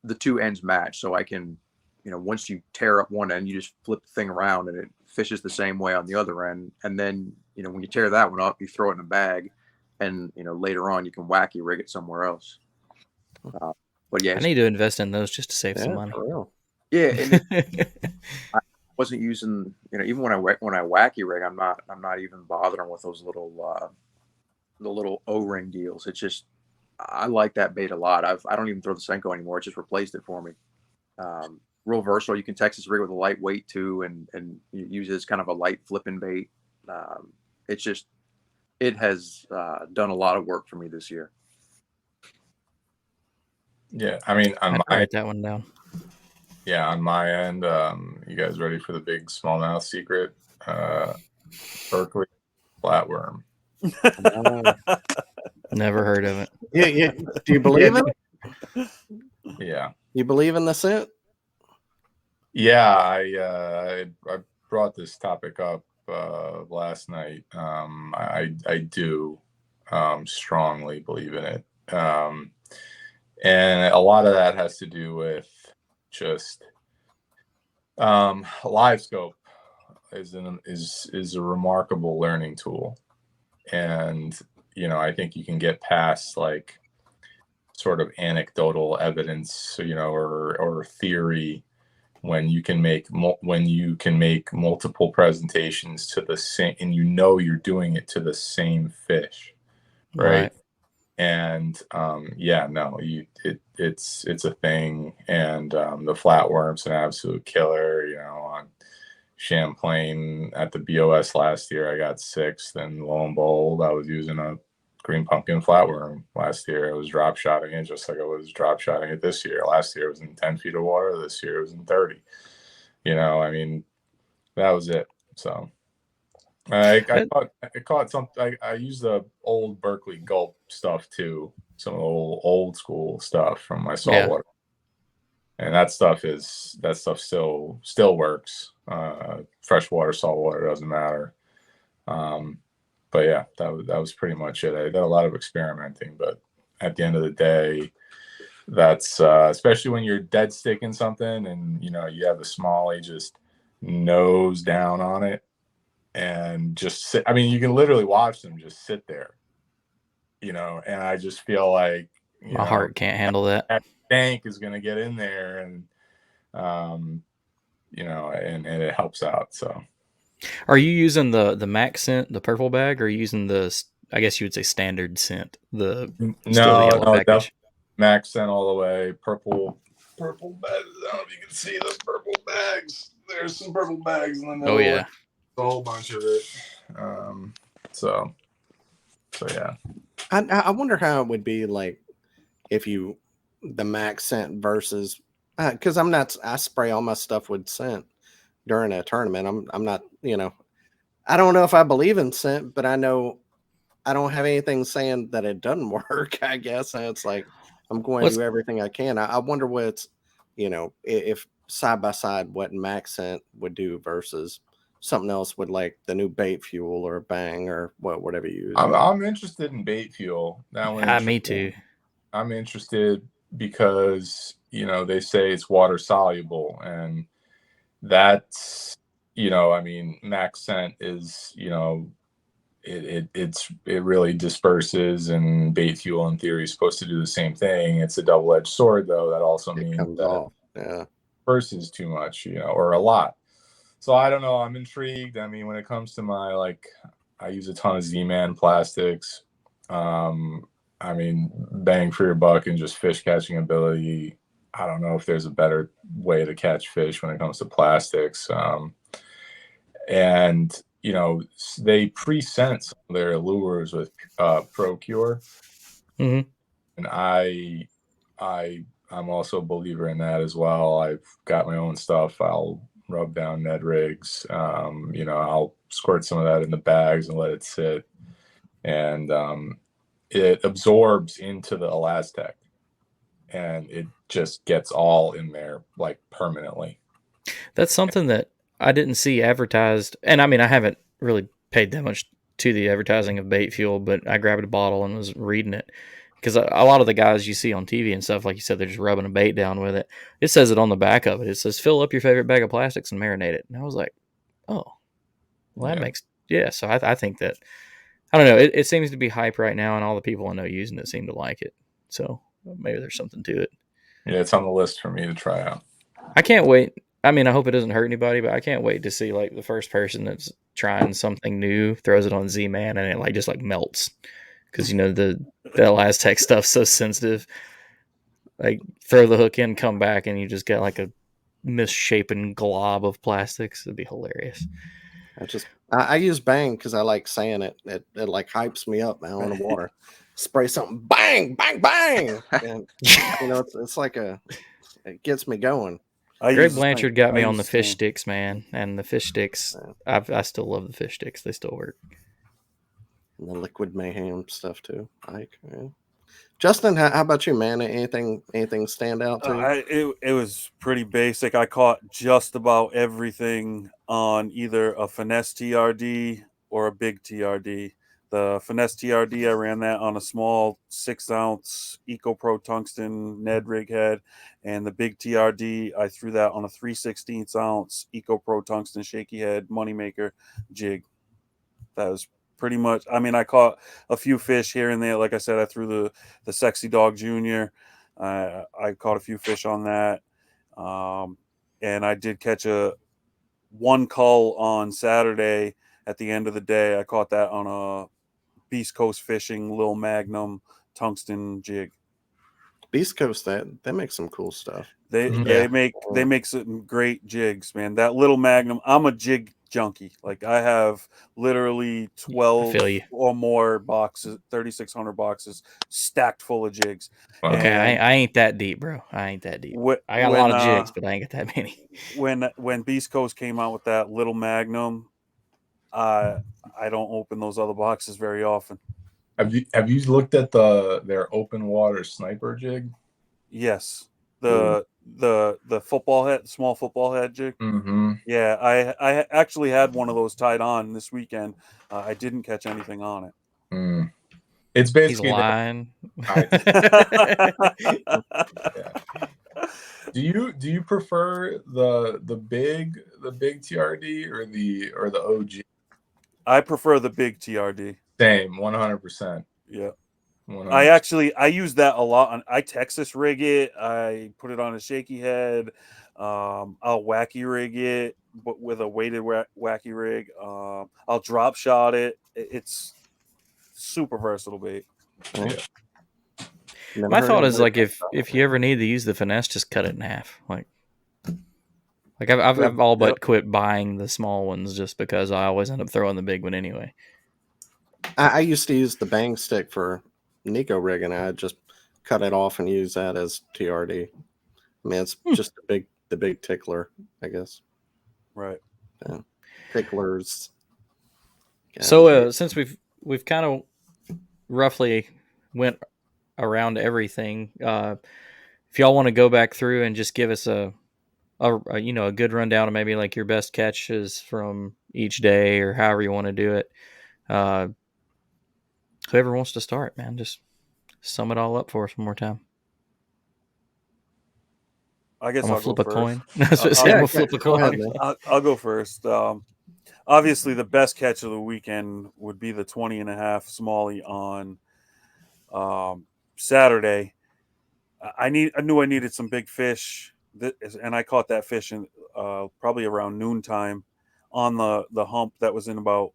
the two ends match, so I can, once you tear up one end, you just flip the thing around and it fishes the same way on the other end. And then, when you tear that one up, you throw it in a bag, and, later on you can wacky rig it somewhere else. But yeah, I need to invest in those just to save some Yeah, money. for real. yeah. And I wasn't using, even when I wacky rig, I'm not even bothering with those little, the little O-ring deals. It's just, I like that bait a lot. I don't even throw the Senko anymore. It just replaced it for me. Real versatile. You can Texas rig with a light weight too, and you use it as kind of a light flipping bait. It has done a lot of work for me this year. Yeah, I mean, I'd write that one down. Yeah, on my end, you guys ready for the big smallmouth secret? Berkeley flatworm. Never heard of it. Yeah. Do you believe in it? Yeah. You believe in the scent? Yeah, I brought this topic up last night. I do strongly believe in it, and a lot of that has to do with just live scope is a remarkable learning tool, and I think you can get past like sort of anecdotal evidence, or theory when you can make multiple presentations to the same, and you're doing it to the same fish, right? And it's a thing, and the flatworm's an absolute killer. On Champlain at the BOS last year, I got 6th, and lo and behold, I was using a green pumpkin flatworm last year. I was drop shotting it just like I was drop shotting it this year. Last year it was in 10 feet of water. This year it was in 30. I mean, that was it. So I caught something. I used the old Berkeley gulp stuff too, some old school stuff from my saltwater, and that stuff still works. Freshwater, saltwater, doesn't matter. But yeah, that was pretty much it. I did a lot of experimenting, but at the end of the day, that's especially when you're dead sticking something and you have the smallie just nose down on it and just sit. I mean, you can literally watch them just sit there, and I just feel like my heart can't handle that. That tank is going to get in there, and and it helps out. So, are you using the Max scent, the purple bag, or are you using the, I guess you would say, standard scent, the yellow package? Max scent all the way. Purple bags. I don't know if you can see the purple bags. There's some purple bags in the middle. Oh yeah, a whole bunch of it. So yeah. I wonder how it would be like if the Max scent versus because I spray all my stuff with scent during a tournament. I'm not, I don't know if I believe in scent, but I know I don't have anything saying that it doesn't work, I guess. And it's like I'm going to do everything I can. I wonder what's, if side by side what Max scent would do versus something else with like the new bait fuel or Bang or whatever you use. I'm interested in bait fuel. Me too. I'm interested because they say it's water soluble, and that's I mean, Max scent is it really disperses, and bait fuel in theory is supposed to do the same thing. It's a double-edged sword though. That also means that it disperses too much, or a lot. So I don't know. I'm intrigued. I mean, when it comes to my I use a ton of Z-Man plastics. I mean, bang for your buck and just fish catching ability. I don't know if there's a better way to catch fish when it comes to plastics. And they pre-scent some of their lures with ProCure, and I'm also a believer in that as well. I've got my own stuff. I'll rub down Ned rigs. I'll squirt some of that in the bags and let it sit, and it absorbs into the Elastec, and it just gets all in there like permanently. That's something that I didn't see advertised, and I mean, I haven't really paid that much to the advertising of bait fuel, but I grabbed a bottle and was reading it. because a lot of the guys you see on TV and stuff, like you said, they're just rubbing a bait down with it. It says it on the back of it. It says, fill up your favorite bag of plastics and marinate it. And I was like, oh, well, that makes, So I think that, I don't know. It seems to be hype right now, and all the people I know using it seem to like it. So maybe there's something to it. Yeah, it's on the list for me to try out. I can't wait. I mean, I hope it doesn't hurt anybody, but I can't wait to see like the first person that's trying something new throws it on Z-Man and it just melts. Because the Aztec stuff's so sensitive. Like throw the hook in, come back, and you just get like a misshapen glob of plastics. It'd be hilarious. I use Bang because I like saying it. It like hypes me up now in the water. Spray something, bang, bang, bang, and it's like it gets me going. Greg Blanchard got me on the fish sticks, man, and the fish sticks. I still love the fish sticks. They still work. And the liquid mayhem stuff too. Justin, how about you, man? Anything stand out to you? It was pretty basic. I caught just about everything on either a finesse TRD or a big TRD. The finesse TRD, I ran that on a small 6-ounce EcoPro tungsten Ned rig head, and the big TRD, I threw that on a 3/16-ounce EcoPro tungsten shaky head moneymaker jig. That was pretty much. I mean, I caught a few fish here and there. Like I said, I threw the Sexy Dog Junior. I caught a few fish on that, and I did catch one cull on Saturday. At the end of the day, I caught that on a Beast Coast Fishing Lil Magnum tungsten jig. Beast Coast, that makes some cool stuff. They make some great jigs, man. That Little Magnum. I'm a jig junkie. Like I have literally 12 or more boxes, 3,600 boxes stacked full of jigs. Wow. Okay, I ain't that deep, bro. I ain't that deep. I got a lot of jigs, but I ain't got that many. When Beast Coast came out with that Little Magnum, I don't open those other boxes very often. Have you looked at their open water sniper jig? Yes, the football head, small football head jig. Mm-hmm. Yeah, I actually had one of those tied on this weekend. I didn't catch anything on it. Mm. It's basically he's lying. Do you prefer the big TRD or the OG? I prefer the big TRD. Same, 100%. Yeah. 100%. I use that a lot. I Texas rig it. I put it on a shaky head. I'll wacky rig it, but with a weighted wacky rig. I'll drop shot it. It's super versatile bait. Yeah. My thought is like if you ever need to use the finesse, just cut it in half. Like I've all but quit buying the small ones just because I always end up throwing the big one anyway. I used to use the Bang stick for Nico rigging. I just cut it off and use that as TRD. I mean, it's just the big tickler, I guess. Right. Yeah. Ticklers. So since we've kind of roughly went around everything, if y'all want to go back through and just give us a good rundown of maybe like your best catches from each day or however you want to do it. Whoever wants to start, man, just sum it all up for us one more time. I guess I'll flip a coin. I'll flip a coin. I'll go first. Obviously, the best catch of the weekend would be the 20.5 smallie on Saturday. I knew I needed some big fish, and I caught that fish in probably around noontime on the hump that was in about,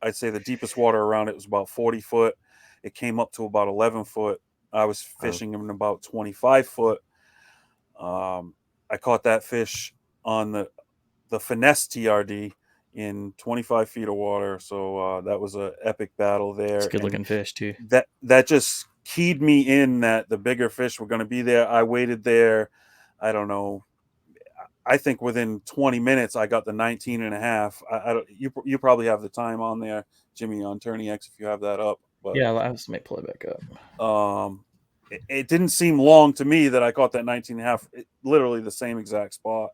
I'd say the deepest water around it was about 40 foot. It came up to about 11 foot. I was fishing in about 25 foot. I caught that fish on the finesse TRD in 25 feet of water. So that was an epic battle there. It's a good looking fish too. That just keyed me in that the bigger fish were going to be there. I waited there. I don't know. I think within 20 minutes, I got the 19.5. You probably have the time on there, Jimmy, on Tourney X, if you have that up. But, yeah, I'll just pull it back up. It didn't seem long to me that I caught that 19.5, literally the same exact spot.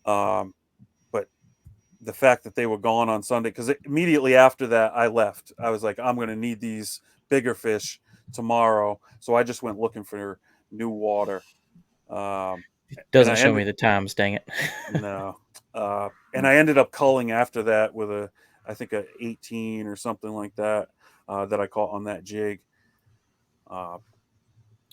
But the fact that they were gone on Sunday, because immediately after that, I left. I was like, I'm going to need these bigger fish tomorrow. So I just went looking for new water. It doesn't I show ended- me the times, dang it. No. And I ended up culling after that with I think a 18 or something like that that I caught on that jig.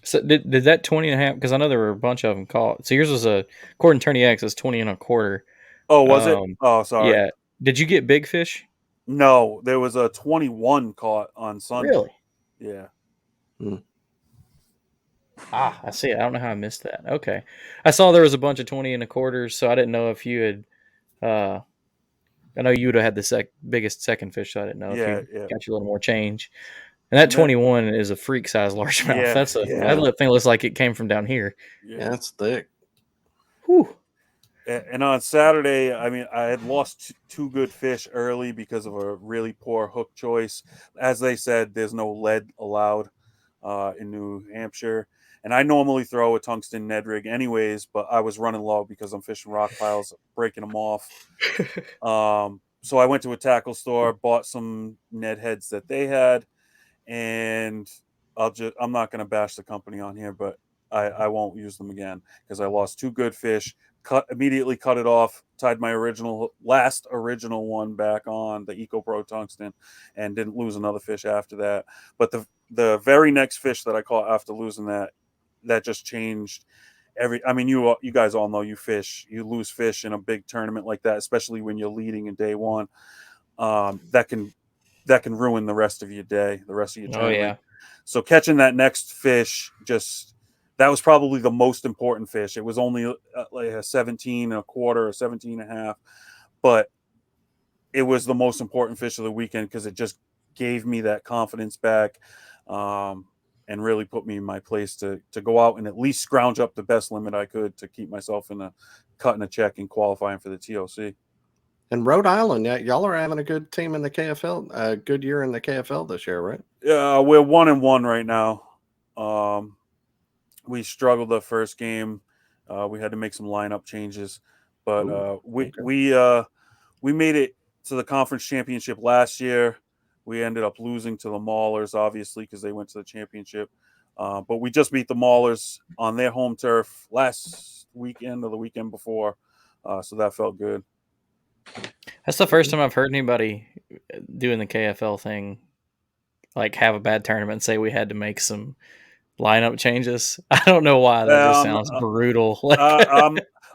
So did that 20 and a half, because I know there were a bunch of them caught. So yours was according to Tourney X, is 20 and a quarter. Oh, was it? Oh, sorry. Yeah. Did you get big fish? No, there was a 21 caught on Sunday. Really? Yeah. I see. I don't know how I missed that. Okay. I saw there was a bunch of 20 and a quarters, so I didn't know if you had I know you would have had the biggest second fish, so I didn't know if you got you a little more change. And that 21 is a freak size largemouth. That thing looks like it came from down here. Yeah, it's thick. Whew. And on Saturday, I mean, I had lost two good fish early because of a really poor hook choice. As they said, there's no lead allowed in New Hampshire. And I normally throw a tungsten Ned rig anyways, but I was running low because I'm fishing rock piles, breaking them off. So I went to a tackle store, bought some Ned heads that they had, and I'm not going to bash the company on here, but I won't use them again because I lost two good fish. Immediately cut it off, tied my last original one back on the Eco Pro tungsten, and didn't lose another fish after that. But the very next fish that I caught after losing that just changed I mean, you guys all know you lose fish in a big tournament like that, especially when you're leading in day one. That can ruin the rest of your day, the rest of your tournament. Oh yeah. So catching that next fish, that was probably the most important fish. It was only like a 17 and a quarter or 17 and a half, but it was the most important fish of the weekend because it just gave me that confidence back. And really put me in my place to go out and at least scrounge up the best limit I could to keep myself in cutting a check and qualifying for the TOC. And Rhode Island, y'all are having a good team in the KFL, a good year in the KFL this year, right? Yeah, we're 1-1 right now. We struggled the first game. We had to make some lineup changes, but we made it to the conference championship last year. We ended up losing to the Maulers, obviously, because they went to the championship. But we just beat the Maulers on their home turf last weekend or the weekend before. So that felt good. That's the first time I've heard anybody doing the KFL thing, like have a bad tournament and say we had to make some lineup changes. I don't know why. That just sounds brutal.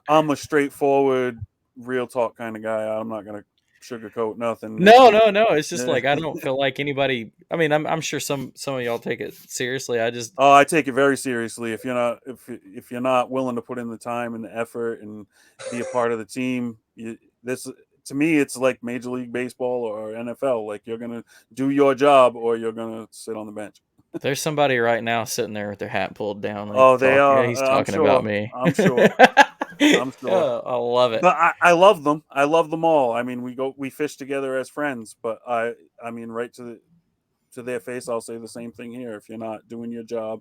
I'm a straightforward, real talk kind of guy. I'm not going to sugarcoat nothing. No. It's just like I don't feel like anybody. I mean, I'm sure some of y'all take it seriously. I take it very seriously. If you're not willing to put in the time and the effort and be a part of the team, to me it's like Major League Baseball or NFL. Like you're gonna do your job or you're gonna sit on the bench. There's somebody right now sitting there with their hat pulled down. Like, they are. Yeah, he's talking about me. I'm sure. I'm sure. I love it. But I love them. I love them all. I mean, we fish together as friends. But I mean, right to their face, I'll say the same thing here. If you're not doing your job,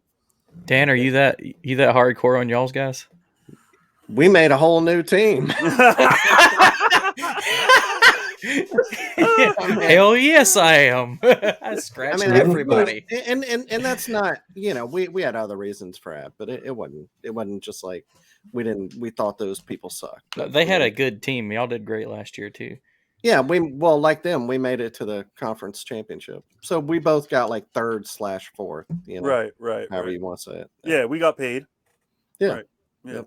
Dan, are you that hardcore on y'all's guys? We made a whole new team. Hell yes, I am. I scratched everybody. And that's not, we had other reasons for that, but it wasn't just like we thought those people sucked. They had a good team. Y'all did great last year too. Yeah, like them, we made it to the conference championship. So we both got like 3rd/4th, right. However you want to say it. Yeah, we got paid. Yeah. Right. Yeah.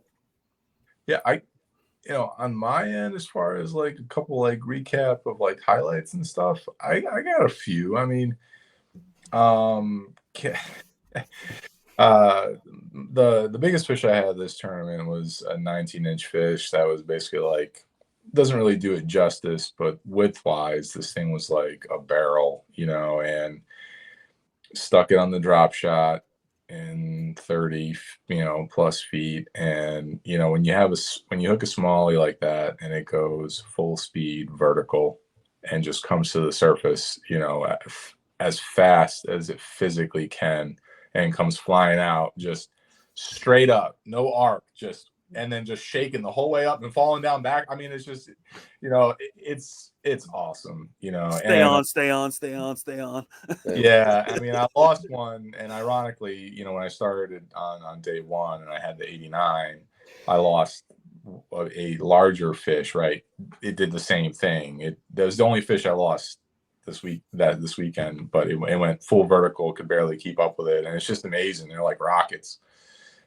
Yeah, on my end, as far as like a couple like recap of like highlights and stuff, I got a few. I mean, the biggest fish I had this tournament was a 19-inch fish that was basically like, doesn't really do it justice, but width-wise, this thing was like a barrel, and stuck it on the drop shot in 30 plus feet. And when you hook a smallie like that and it goes full speed vertical and just comes to the surface as fast as it physically can and comes flying out just straight up, no arc, just and then just shaking the whole way up and falling down back. I mean, it's just, it's awesome, Stay and on, stay on, stay on, stay on. yeah, I mean, I lost one, and ironically, when I started on day one and I had the 89, I lost a larger fish, right? It did the same thing. That was the only fish I lost this weekend, but it went full vertical, could barely keep up with it, and it's just amazing. They're like rockets.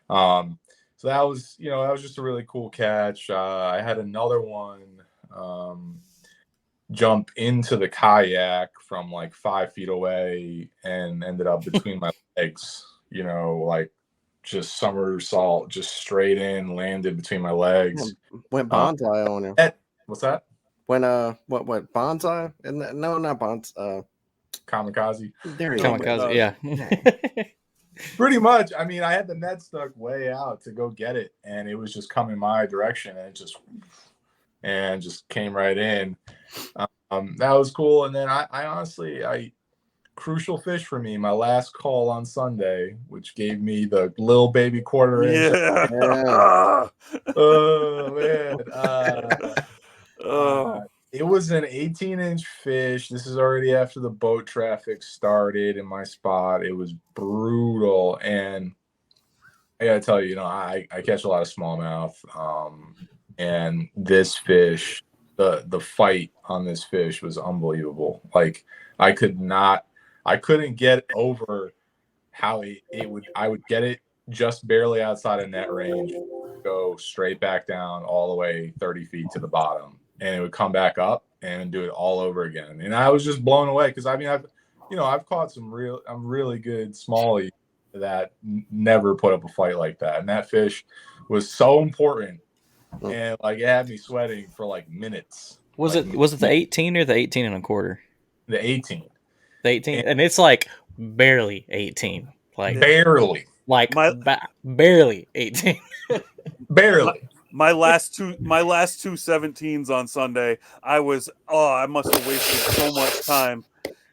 So that was just a really cool catch. I had another one jump into the kayak from like 5 feet away and ended up between my legs, like just somersault, just straight in, landed between my legs. Went bonsai on him. What's that? When what bonsai? No, not bonsai. Kamikaze. There you go. Kamikaze, yeah. Pretty much. I mean, I had the net stuck way out to go get it, and it was just coming my direction, and it just came right in. That was cool. And then I honestly, crucial fish for me, my last call on Sunday, which gave me the little baby quarter inch. Yeah. Oh man. It was an 18-inch fish. This is already after the boat traffic started in my spot. It was brutal. And I got to tell you, I catch a lot of smallmouth. And this fish, the fight on this fish was unbelievable. Like I couldn't get over how I would get it just barely outside of net range, go straight back down all the way 30 feet to the bottom. And it would come back up and do it all over again. And I was just blown away because I've caught some really good smallie that never put up a fight like that. And that fish was so important, and like it had me sweating for like minutes. Was it the 18 or the 18 and a quarter? The 18. The 18, and it's like barely 18, like barely, like barely 18, barely. My last two 17s on Sunday, I must have wasted so much time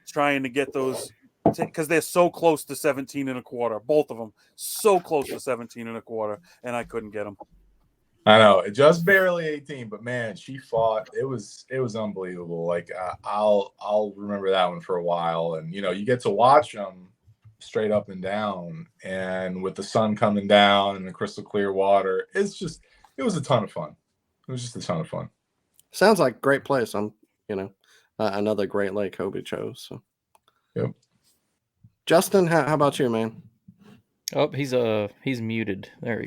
trying to get those because they're so close to 17 and a quarter. Both of them so close to 17 and a quarter, and I couldn't get them. I know, just barely 18, but man, she fought. It was unbelievable. Like I'll remember that one for a while, and you get to watch them straight up and down, and with the sun coming down and the crystal clear water, it was a ton of fun. It was just a ton of fun. Sounds like a great place. Another Great Lake Hobie chose. So. Yep. Justin, how about you, man? Oh, he's muted. There we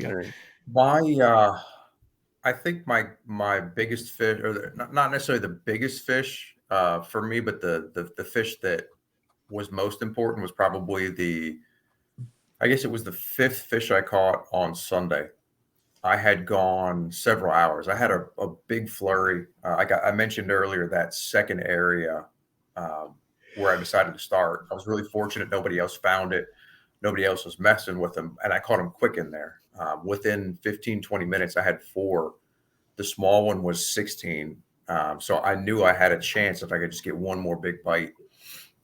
go. I think my biggest fish, or not necessarily the biggest fish for me, but the fish that was most important was probably I guess it was the 5th fish I caught on Sunday. I had gone several hours. I had a big flurry. I mentioned earlier that second area where I decided to start. I was really fortunate. Nobody else found it. Nobody else was messing with them. And I caught them quick in there. Within 15, 20 minutes, I had 4. The small one was 16. So I knew I had a chance if I could just get one more big bite.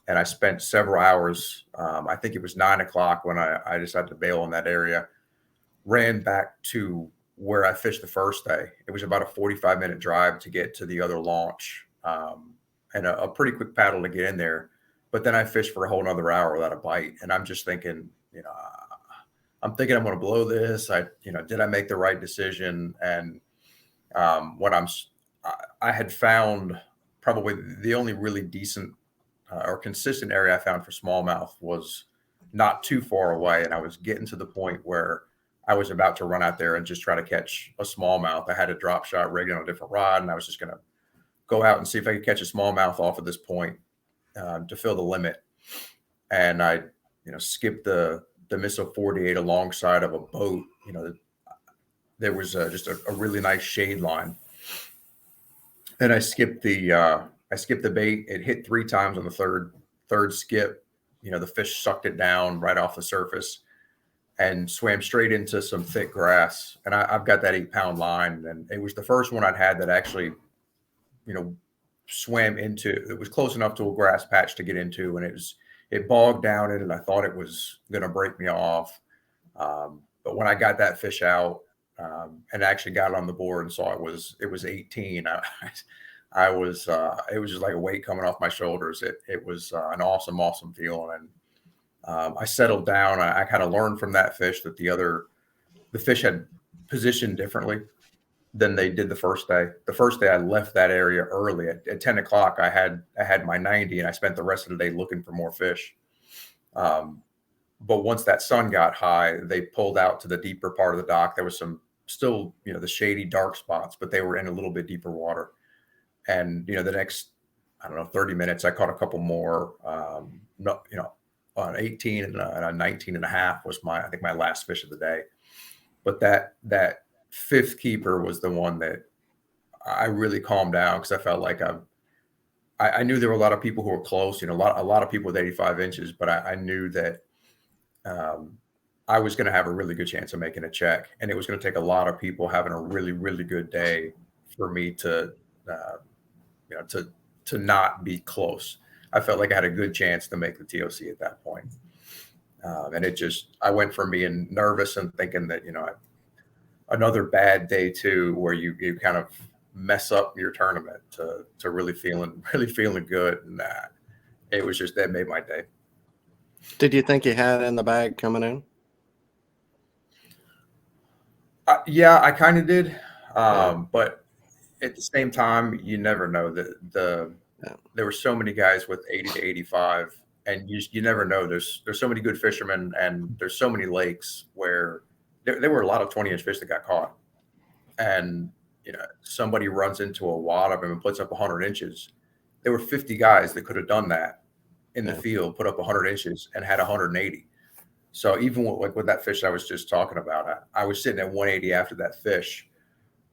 And I spent several hours. I think it was 9 o'clock when I decided to bail in that area. Ran back to where I fished the first day. It was about a 45-minute drive to get to the other launch, and a pretty quick paddle to get in there. But then I fished for a whole another hour without a bite. And I'm just thinking, I'm thinking I'm going to blow this. Did I make the right decision? And I had found probably the only really decent or consistent area I found for smallmouth was not too far away. And I was getting to the point where I was about to run out there and just try to catch a smallmouth. I had a drop shot rigged on a different rod, and I was just going to go out and see if I could catch a smallmouth off at this point to fill the limit. And I, skipped the Missile 48 alongside of a boat. There was just a really nice shade line, and I skipped the bait. It hit 3 times on the third skip. The fish sucked it down right off the surface and swam straight into some thick grass. And I've got that 8-pound line, and it was the first one I'd had that actually, swam into. It was close enough to a grass patch to get into, and it bogged down it, and I thought it was going to break me off. But when I got that fish out, and actually got on the board and saw it was 18. I was it was just like a weight coming off my shoulders. It was an awesome feeling, and I settled down. I kind of learned from that fish that the fish had positioned differently than they did the first day. The first day I left that area early at 10 o'clock. I had my 90, and I spent the rest of the day looking for more fish. But once that sun got high, they pulled out to the deeper part of the dock. There was some still, the shady dark spots, but they were in a little bit deeper water. And, the next, 30 minutes, I caught a couple more, on 18 and a 19 and a half was I think my last fish of the day. But that fifth keeper was the one that I really calmed down, because I felt like I knew there were a lot of people who were close, a lot of people with 85 inches, but I knew that I was going to have a really good chance of making a check, and it was going to take a lot of people having a really, really good day for me to not be close. I felt like I had a good chance to make the TOC at that point. And I went from being nervous and thinking that, another bad day too, where you kind of mess up your tournament, to really feeling good. And it was just, that made my day. Did you think you had it in the bag coming in? Yeah, I kind of did. But at the same time, you never know. There were so many guys with 80 to 85, and you never know. There's so many good fishermen, and there's so many lakes where there were a lot of 20-inch fish that got caught. And, somebody runs into a wad of them and puts up 100 inches. There were 50 guys that could have done that in the field, put up 100 inches and had 180. So even with that fish I was just talking about, I was sitting at 180 after that fish,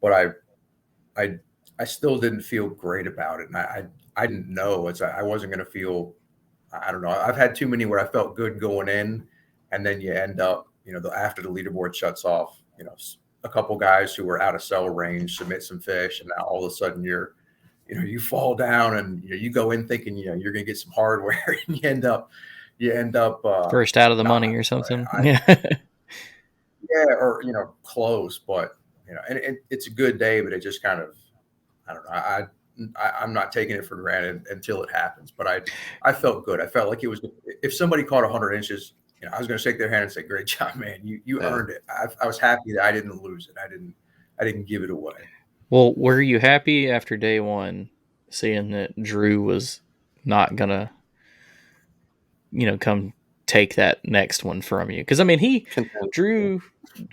but I still didn't feel great about it. And I didn't know. I wasn't going to feel, I don't know. I've had too many where I felt good going in, and then you end up, after the leaderboard shuts off, a couple guys who were out of cell range submit some fish, and now all of a sudden you fall down, and you go in thinking you're going to get some hardware, and you end up first out of the money or something. Yeah, or close, but and it's a good day, but it just kind of, I don't know. I'm not taking it for granted until it happens, but I felt good. I felt like it was, if somebody caught 100 inches, I was going to shake their hand and say, "Great job, man! You earned it." I was happy that I didn't lose it. I didn't give it away. Well, were you happy after day one, seeing that Drew was not gonna, come take that next one from you? Because Drew,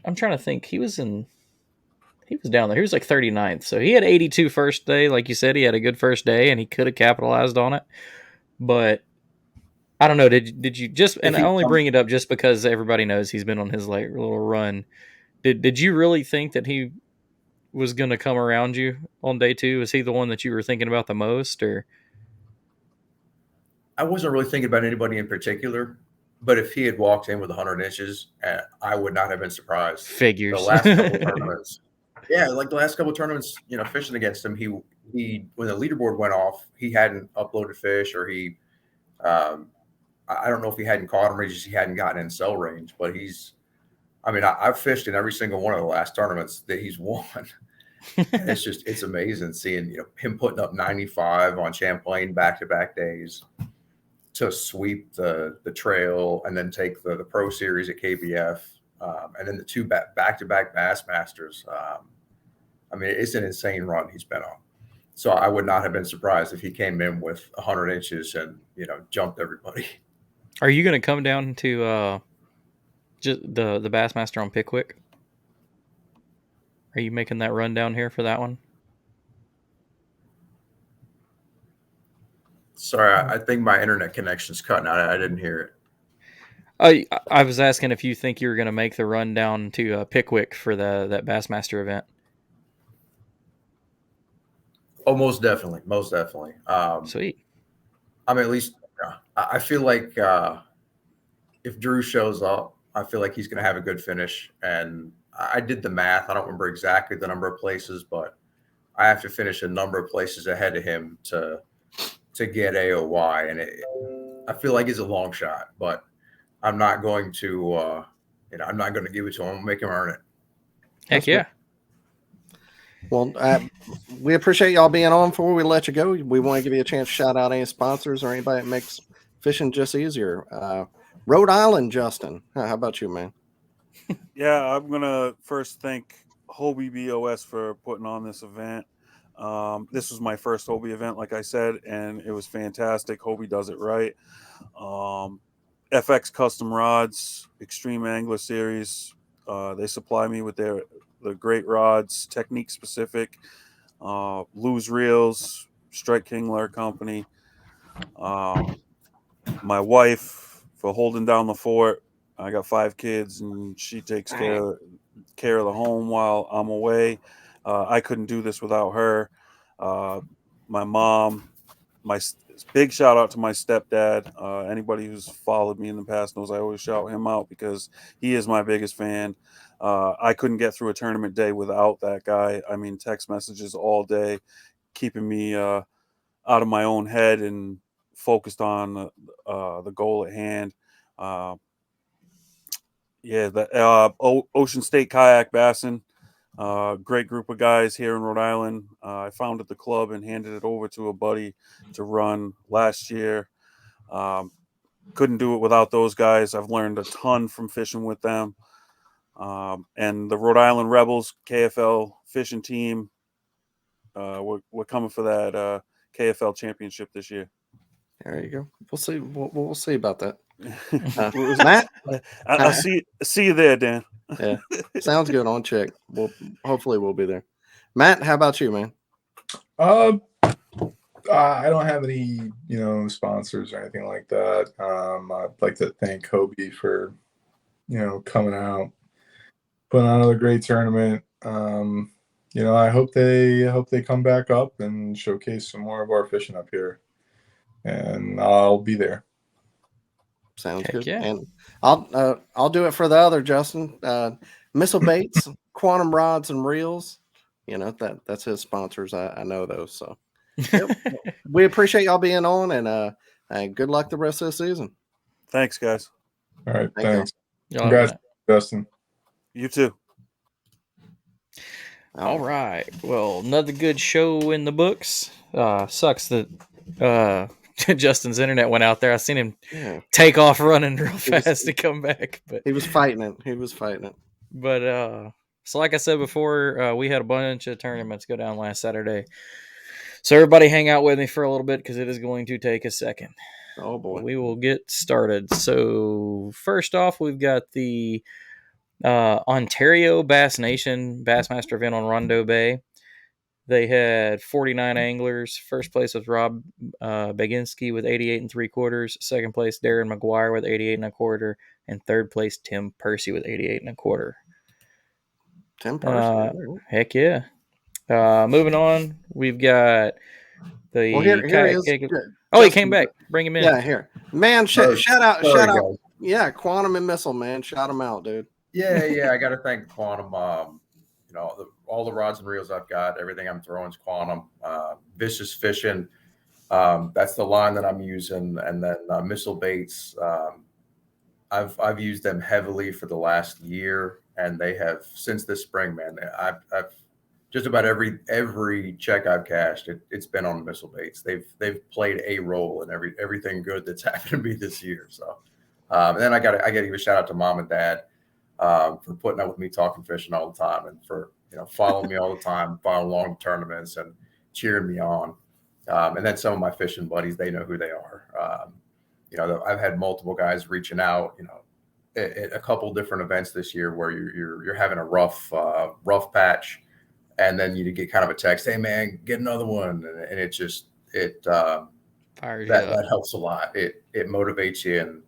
I'm trying to think. He was down there. He was like 39th, so he had 82 first day. Like you said, he had a good first day, and he could have capitalized on it. But I don't know. Did you just? And I only bring it up just because everybody knows he's been on his like little run. Did you really think that he was going to come around you on day two? Was he the one that you were thinking about the most, or? I wasn't really thinking about anybody in particular, but if he had walked in with 100 inches, I would not have been surprised. Figures. The last couple of tournaments. Yeah, like the last couple of tournaments, fishing against him, he when the leaderboard went off, he hadn't uploaded fish, or I don't know if he hadn't caught him or he hadn't gotten in cell range, but I've fished in every single one of the last tournaments that he's won. It's amazing seeing, him putting up 95 on Champlain back-to-back days to sweep the trail, and then take the Pro Series at KBF, and then the two back-to-back Bassmasters. It's an insane run he's been on. So I would not have been surprised if he came in with 100 inches and, jumped everybody. Are you going to come down to just the Bassmaster on Pickwick? Are you making that run down here for that one? Sorry, I think my internet connection's cutting out. I didn't hear it. I was asking if you think you were going to make the run down to Pickwick for that Bassmaster event. Oh, most definitely. Sweet. At least I feel like if Drew shows up, I feel like he's going to have a good finish. And I did the math. I don't remember exactly the number of places, but I have to finish a number of places ahead of him to get AOY. And I feel like it's a long shot, but I'm not going to, I'm not going to give it to him. I'm going to make him earn it. Heck yeah. Well, we appreciate y'all being on. Before we let you go, we want to give you a chance to shout out any sponsors or anybody that makes fishing just easier. Rhode Island, Justin. How about you, man? Yeah, I'm gonna first thank Hobie BOS for putting on this event. This was my first Hobie event, like I said, and it was fantastic. Hobie does it right. FX Custom Rods, Extreme Angler Series. They supply me with the great rods, technique specific. Lose Reels, Strike King Lure Company. My wife for holding down the fort. I got 5 kids, and she takes care of the home while I'm away. I couldn't do this without her. My mom, big shout out to my stepdad. Anybody who's followed me in the past knows I always shout him out because he is my biggest fan. I couldn't get through a tournament day without that guy. I mean, text messages all day, keeping me out of my own head and focused on the goal at hand. Ocean State Kayak Bassin. Great group of guys here in Rhode Island. I founded the club and handed it over to a buddy to run last year. Couldn't do it without those guys. I've learned a ton from fishing with them. And the Rhode Island Rebels KFL fishing team. We're coming for that KFL championship this year. There you go. We'll see. We'll see about that. Matt, I'll see you there, Dan. Yeah, sounds good. On check. Hopefully we'll be there. Matt, how about you, man? I don't have any, sponsors or anything like that. I'd like to thank Hobie for, coming out, putting on another great tournament. I hope they come back up and showcase some more of our fishing up here, and I'll be there. Sounds Heck good. yeah. And I'll do it for the other Justin. Missile baits, quantum rods and reels. That's his sponsors. I know those. So yep. We appreciate y'all being on, and good luck the rest of the season. Thanks, guys. All right, Thank thanks. Y'all Congrats, Justin. You too. All right. Well, another good show in the books. Sucks that Justin's internet went out there. I seen him take off running real fast to come back, but he was fighting it. But so like I said before, we had a bunch of tournaments go down last Saturday. So everybody hang out with me for a little bit because it is going to take a second. Oh boy. We will get started. So first off, we've got the Ontario Bass Nation Bassmaster event on Rondo Bay. They had 49 anglers. First place was Rob Baginski with 88 3/4. Second place, Darren McGuire with 88 1/4. And third place, Tim Percy with 88 1/4. Tim Percy. Heck yeah. Moving on, we've got the here he is. Oh, he came back. Bring him in. Yeah, here. Man, shout out. Guys. Yeah, Quantum and Missile, man. Shout them out, dude. Yeah. I got to thank Quantum. All the rods and reels I've got, everything I'm throwing is Quantum. Vicious Fishing, that's the line that I'm using, and then Missile Baits. I've used them heavily for the last year, and they have since this spring, man. I've just about every check I've cashed, it's been on Missile Baits. They've played a role in everything good that's happened to me this year. So, and then I got to give a shout out to Mom and Dad for putting up with me talking fishing all the time, and for following me all the time, following along tournaments and cheering me on. And then some of my fishing buddies, they know who they are. I've had multiple guys reaching out, at a couple different events this year where you're having a rough patch, and then you get kind of a text, "Hey man, get another one," and it Fires that helps a lot. It motivates you, and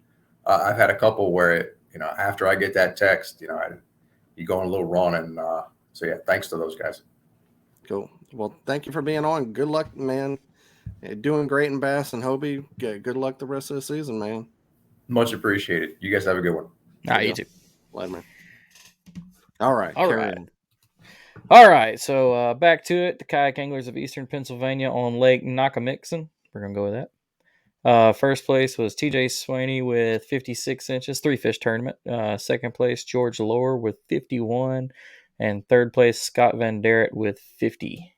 I've had a couple where after I get that text, you go on a little run, and so yeah, thanks to those guys. Cool. Well, thank you for being on. Good luck, man. You're doing great in Bass and Hobie. Good luck the rest of the season, man. Much appreciated. You guys have a good one. You too. Later, man. All right. All right. So back to it. The kayak anglers of Eastern Pennsylvania on Lake Nakamixon. We're going to go with that. First place was TJ Swaney with 56 inches, 3-fish tournament. Second place, George Lower with 51. And third place, Scott Van Derritt with 50.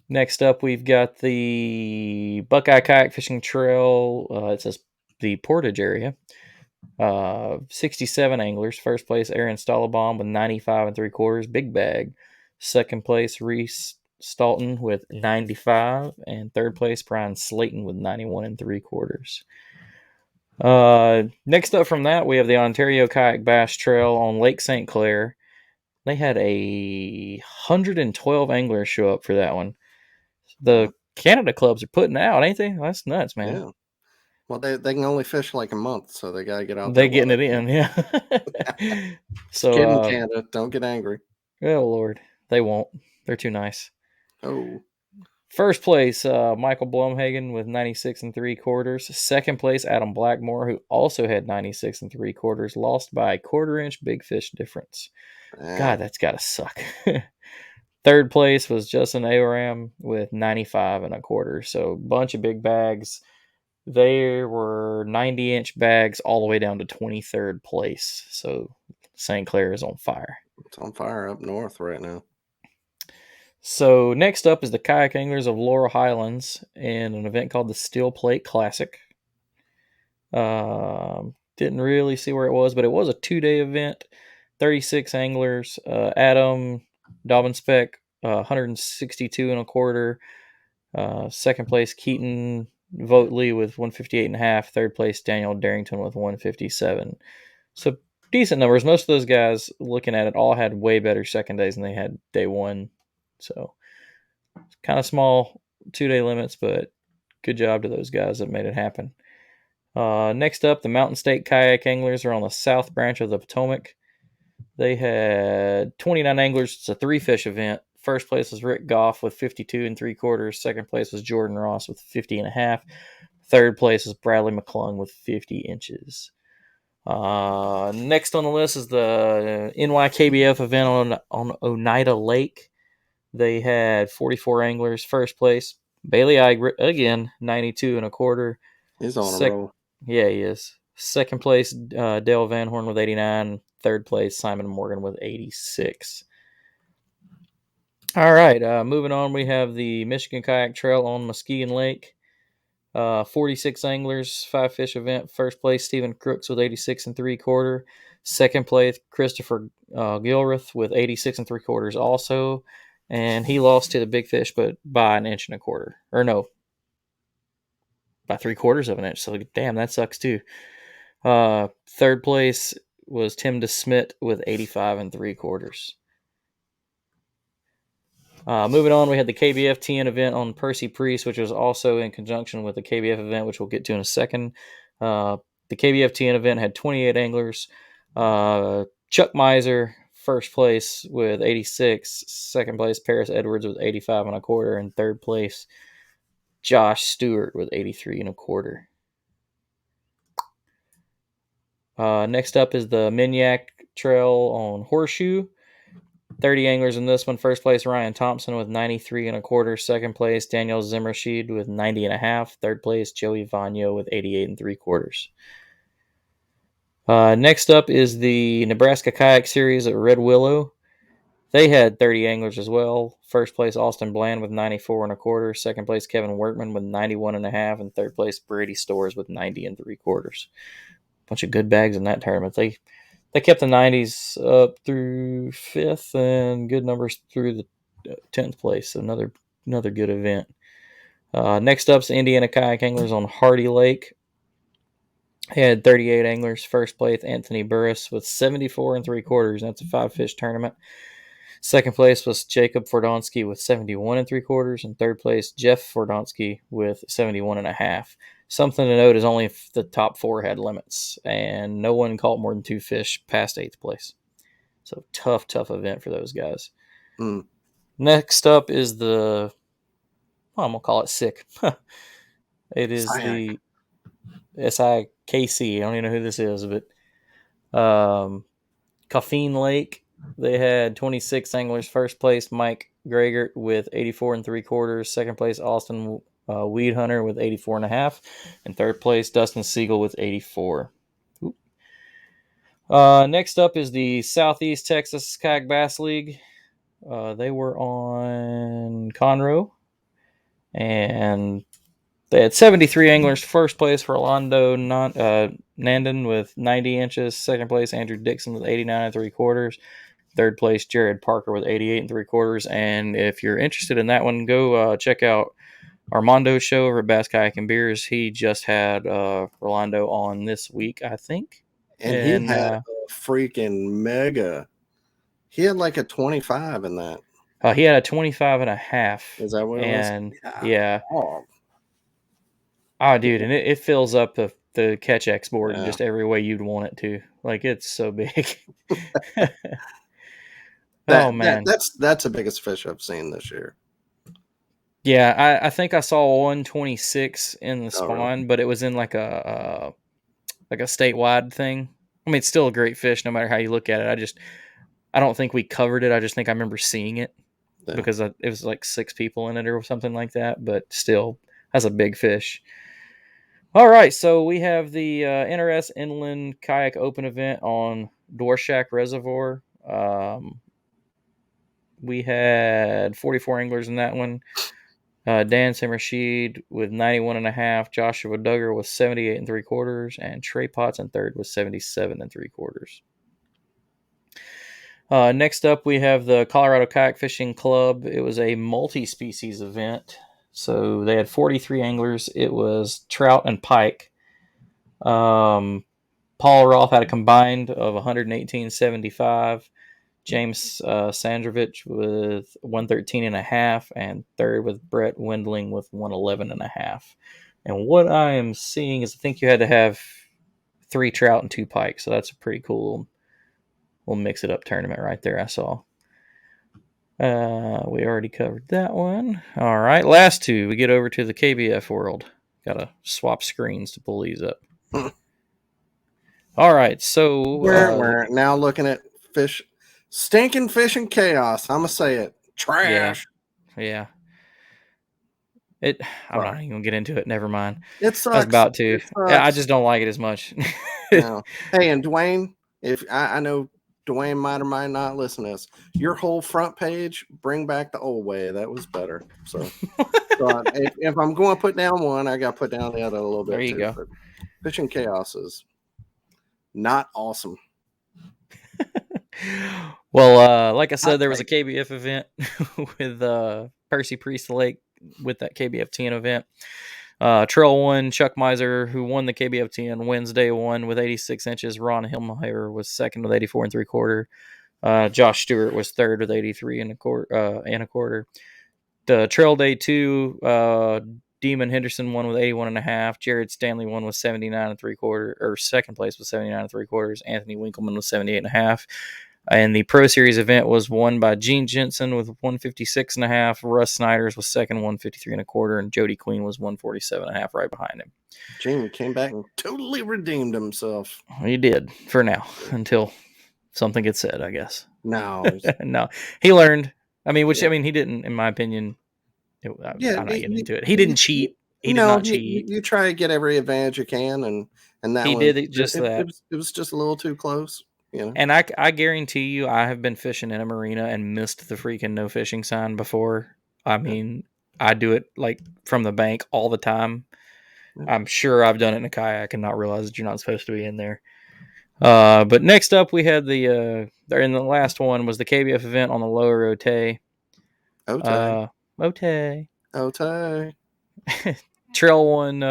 Next up, we've got the Buckeye Kayak Fishing Trail. It says the Portage area. 67 anglers. First place, Aaron Stallabom with 95 3/4, big bag. Second place, Reese Stalton with 95. And third place, Brian Slayton with 91 3/4. Next up from that, we have the Ontario Kayak Bass Trail on Lake St. Clair. They had 112 anglers show up for that one. The Canada clubs are putting out, ain't they? That's nuts, man. Yeah. Well, they can only fish like a month, so they gotta get out. They there getting while it they in, can. yeah. So, Kidding, Canada. Don't get angry. oh Lord, they won't. They're too nice. Oh, First place, Michael Blumhagen with 96 3/4. Second place, Adam Blackmore, who also had 96 3/4, lost by a 1/4 inch big fish difference. God, that's gotta suck. Third place was Justin Aram with 95 1/4. So, bunch of big bags. There were 90-inch bags all the way down to 23rd place. So, St. Clair is on fire. it's on fire up north right now. So next up is the Kayak Anglers of Laurel Highlands in an event called the Steel Plate Classic. Didn't really see where it was, but it was a 2-day event. 36 anglers. Adam Dobbinspec, 162 1/4. Second place, Keaton Votley with 158.5. Third place, Daniel Darrington with 157. So decent numbers. Most of those guys, looking at it, all had way better second days than they had day one. So kind of small 2-day limits, but good job to those guys that made it happen. Next up, the Mountain State Kayak Anglers are on the south branch of the Potomac. They had 29 anglers. It's a 3-fish event. First place was Rick Goff with 52 3/4. Second place was Jordan Ross with 50.5. Third place was Bradley McClung with 50 inches. Next on the list is the NYKBF event on Oneida Lake. They had 44 anglers. First place, Bailey Ige, again, 92 1/4. He's on a roll. Yeah, he is. Second place, Dale Van Horn with 89. Third place, Simon Morgan with 86. All right, moving on, we have the Michigan Kayak Trail on Muskegon Lake. 46 anglers, 5-fish event. First place, Stephen Crooks with 86 3/4. Second place, Christopher Gilrath with 86 3/4 also. And he lost to the big fish, but by 1 1/4. Or no, by 3/4 of an inch. So, damn, that sucks too. Third place was Tim DeSmit with 85 3/4. Moving on, we had the KBF TN event on Percy Priest, which was also in conjunction with the KBF event, which we'll get to in a second. The KBF TN event had 28 anglers. Chuck Miser, first place with 86. Second place, Paris Edwards with 85 1/4. And third place, Josh Stewart with 83 1/4. Next up is the Minyak Trail on Horseshoe. 30 anglers in this one. First place, Ryan Thompson with 93 1/4. Second place, Daniel Zimmershed with 90.5. Third place, Joey Vanyo with 88 3/4. Next up is the Nebraska Kayak Series at Red Willow. They had 30 anglers as well. First place, Austin Bland with 94 1/4. Second place, Kevin Workman with 91.5. And third place, Brady Stores with 90 3/4. Bunch of good bags in that tournament. They kept the 90s up through 5th and good numbers through the 10th place. Another good event. Next up is Indiana Kayak Anglers on Hardy Lake. He had 38 anglers. First place, Anthony Burris with 74 3/4. That's a 5-fish tournament. Second place was Jacob Fordonsky with 71 3/4. And third place, Jeff Fordonsky with 71.5. Something to note is only if the top 4 had limits, and no one caught more than 2 fish past 8th place. So tough event for those guys. Next up is I'm going to call it SICK. It is the SIKC. I don't even know who this is, but Coffeen Lake. They had 26 anglers. First place, Mike Gregert with 84 3/4. Second place, Austin Weed Hunter with 84.5. And third place, Dustin Siegel with 84. Next up is the Southeast Texas Kayak Bass League. They were on Conroe, and they had 73 anglers. First place for Orlando Nandon with 90 inches. Second place, Andrew Dixon with 89 3/4. Third place, Jared Parker with 88 3/4. And if you're interested in that one, go check out Armando's show over at Bass Kayak and Beers. He just had Orlando on this week, I think. And he had a freaking mega. He had like a 25 in that. He had a 25 and a half. Is that what it and was? Yeah. Oh, Dude, and it fills up the Catch X board in Yeah. just every way you'd want it to. Like, it's so big. That- man. that's the biggest fish I've seen this year. Yeah, I think I saw 126 in the spawn, really? but it was in like a statewide thing. I mean, it's still a great fish no matter how you look at it. I don't think we covered it. I just think I remember seeing it Yeah. because it was like 6 people in it or something like that. But still, that's a big fish. All right, so we have the NRS Inland Kayak Open event on Dwarshak Reservoir. We had 44 anglers in that one. Dan Simrasheed with 91.5, Joshua Duggar with 78 3/4, and Trey Potts in third with 77 3/4. Next up, we have the Colorado Kayak Fishing Club. It was a multi-species event. So they had 43 anglers. It was trout and pike. Paul Roth had a combined of 118.75. James Sandrovich with 113.5, and third with Brett Wendling with 111.5. And what I am seeing is I think you had to have 3 trout and 2 pike, so that's a pretty cool little mix it up tournament right there. I saw. We already covered that one. All right, last two. We get over to the KBF world. Got to swap screens to pull these up. All right, so We're now looking at fish, stinking fish and chaos. I'm gonna say it, trash. Yeah. I'm not even gonna get into it. Never mind. It sucks. I was about to. It sucks. Yeah, I just don't like it as much. No. Hey, and Dwayne, if I know Dwayne might or might not listen to this, your whole front page, bring back the old way. That was better. So, if I'm going to put down one, I got to put down the other a little bit. There you go. But Fishing Chaos is not awesome. Well, like I said, there was a KBF event with Percy Priest Lake with that KBF 10 event. Trail 1, Chuck Miser, who won the KBF 10 Wednesday 1 with 86 inches. Ron Hillmeyer was second with 84 3/4. Josh Stewart was third with 83 1/4. The Trail Day 2, Demon Henderson won with 81.5. Jared Stanley won with 79 3/4, or second place with 79 3/4. Anthony Winkleman with 78.5. And the Pro Series event was won by Gene Jensen with 156.5. Russ Snyder's was second, 153 1/4, and Jody Queen was 147.5 right behind him. Gene came back and totally redeemed himself. He did for now, until something gets said, I guess. No, no, he learned. I mean, he didn't, in my opinion. I'm not getting into it. He didn't cheat. He did not cheat. You try to get every advantage you can, and that he one, did just that. It was just a little too close. You know? And I guarantee you, I have been fishing in a marina and missed the freaking no fishing sign before. I mean, I do it like from the bank all the time. I'm sure I've done it in a kayak and not realized that you're not supposed to be in there. But next up, we had the last one was the KBF event on the Lower Otay. Otay. Trail 1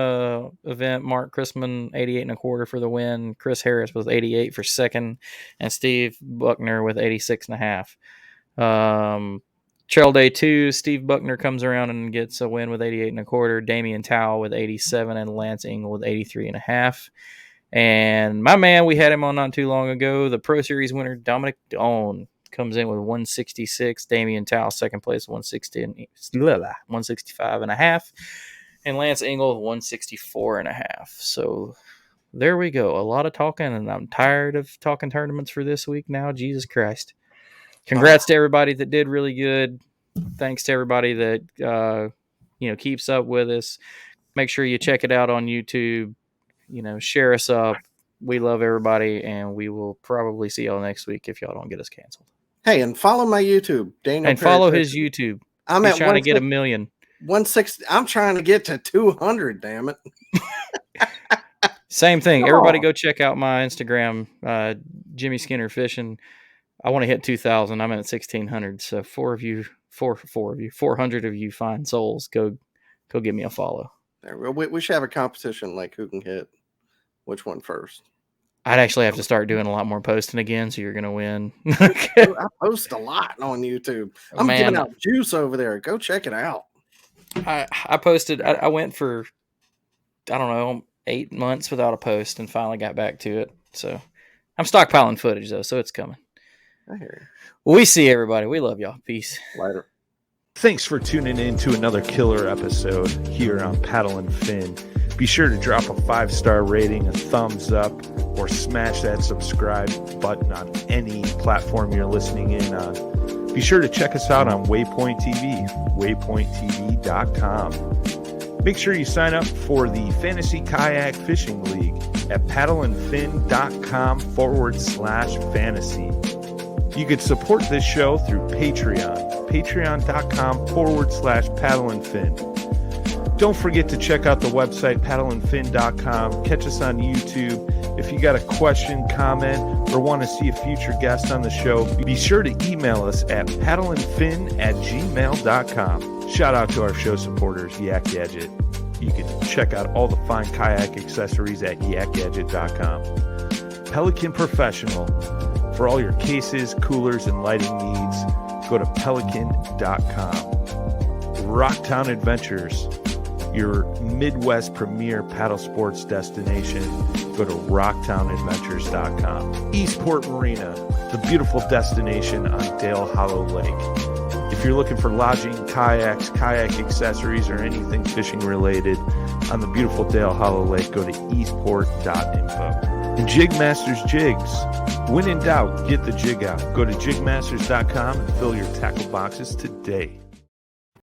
event, Mark Chrisman, 88 1/4 for the win. Chris Harris was 88 for second, and Steve Buckner with 86.5. Trail Day 2, Steve Buckner comes around and gets a win with 88 1/4. Damian Towle with 87, and Lance Engel with 83.5. And my man, we had him on not too long ago, the Pro Series winner, Dominic Doan, comes in with 166. Damian Towle, second place, 165.5. And Lance Engel, 164.5. So there we go. A lot of talking, and I'm tired of talking tournaments for this week now. Jesus Christ. Congrats to everybody that did really good. Thanks to everybody that keeps up with us. Make sure you check it out on YouTube. Share us up. We love everybody, and we will probably see y'all next week if y'all don't get us canceled. Hey, and follow my YouTube, Daniel. And Perry follow Fishing. his YouTube. I'm He's at trying to get 1 million. 160. I'm trying to get to 200. Damn it. Same thing. Come Everybody on. go check out my Instagram, Jimmy Skinner Fishing. I want to hit 2,000. I'm at 1,600. So 400 of you fine souls, go give me a follow. There, we should have a competition, like who can hit which one first. I'd actually have to start doing a lot more posting again, so you're going to win. I post a lot on YouTube. I'm Man. giving out juice over there. Go check it out. I posted, I went for, I don't know, 8 months without a post and finally got back to it. So I'm stockpiling footage, though, so it's coming. I hear you. We see everybody. We love y'all. Peace. Later. Thanks for tuning in to another killer episode here on Paddle and Fin. Be sure to drop a 5-star rating, a thumbs up, or smash that subscribe button on any platform you're listening in on. Be sure to check us out on Waypoint TV, waypointtv.com. Make sure you sign up for the Fantasy Kayak Fishing League at paddleandfin.com/fantasy. You could support this show through Patreon, patreon.com/paddleandfin. Don't forget to check out the website, paddleandfin.com. Catch us on YouTube. If you got a question, comment, or want to see a future guest on the show, be sure to email us at paddleandfin@gmail.com. Shout out to our show supporters, Yak Gadget. You can check out all the fine kayak accessories at yakgadget.com. Pelican Professional. For all your cases, coolers, and lighting needs, go to pelican.com. Rocktown Adventures, your Midwest premier paddle sports destination. Go to rocktownadventures.com. Eastport Marina, the beautiful destination on Dale Hollow Lake. If you're looking for lodging, kayaks, kayak accessories, or anything fishing related on the beautiful Dale Hollow Lake, go to eastport.info. And Jigmasters Jigs. When in doubt, get the jig out. Go to jigmasters.com and fill your tackle boxes today.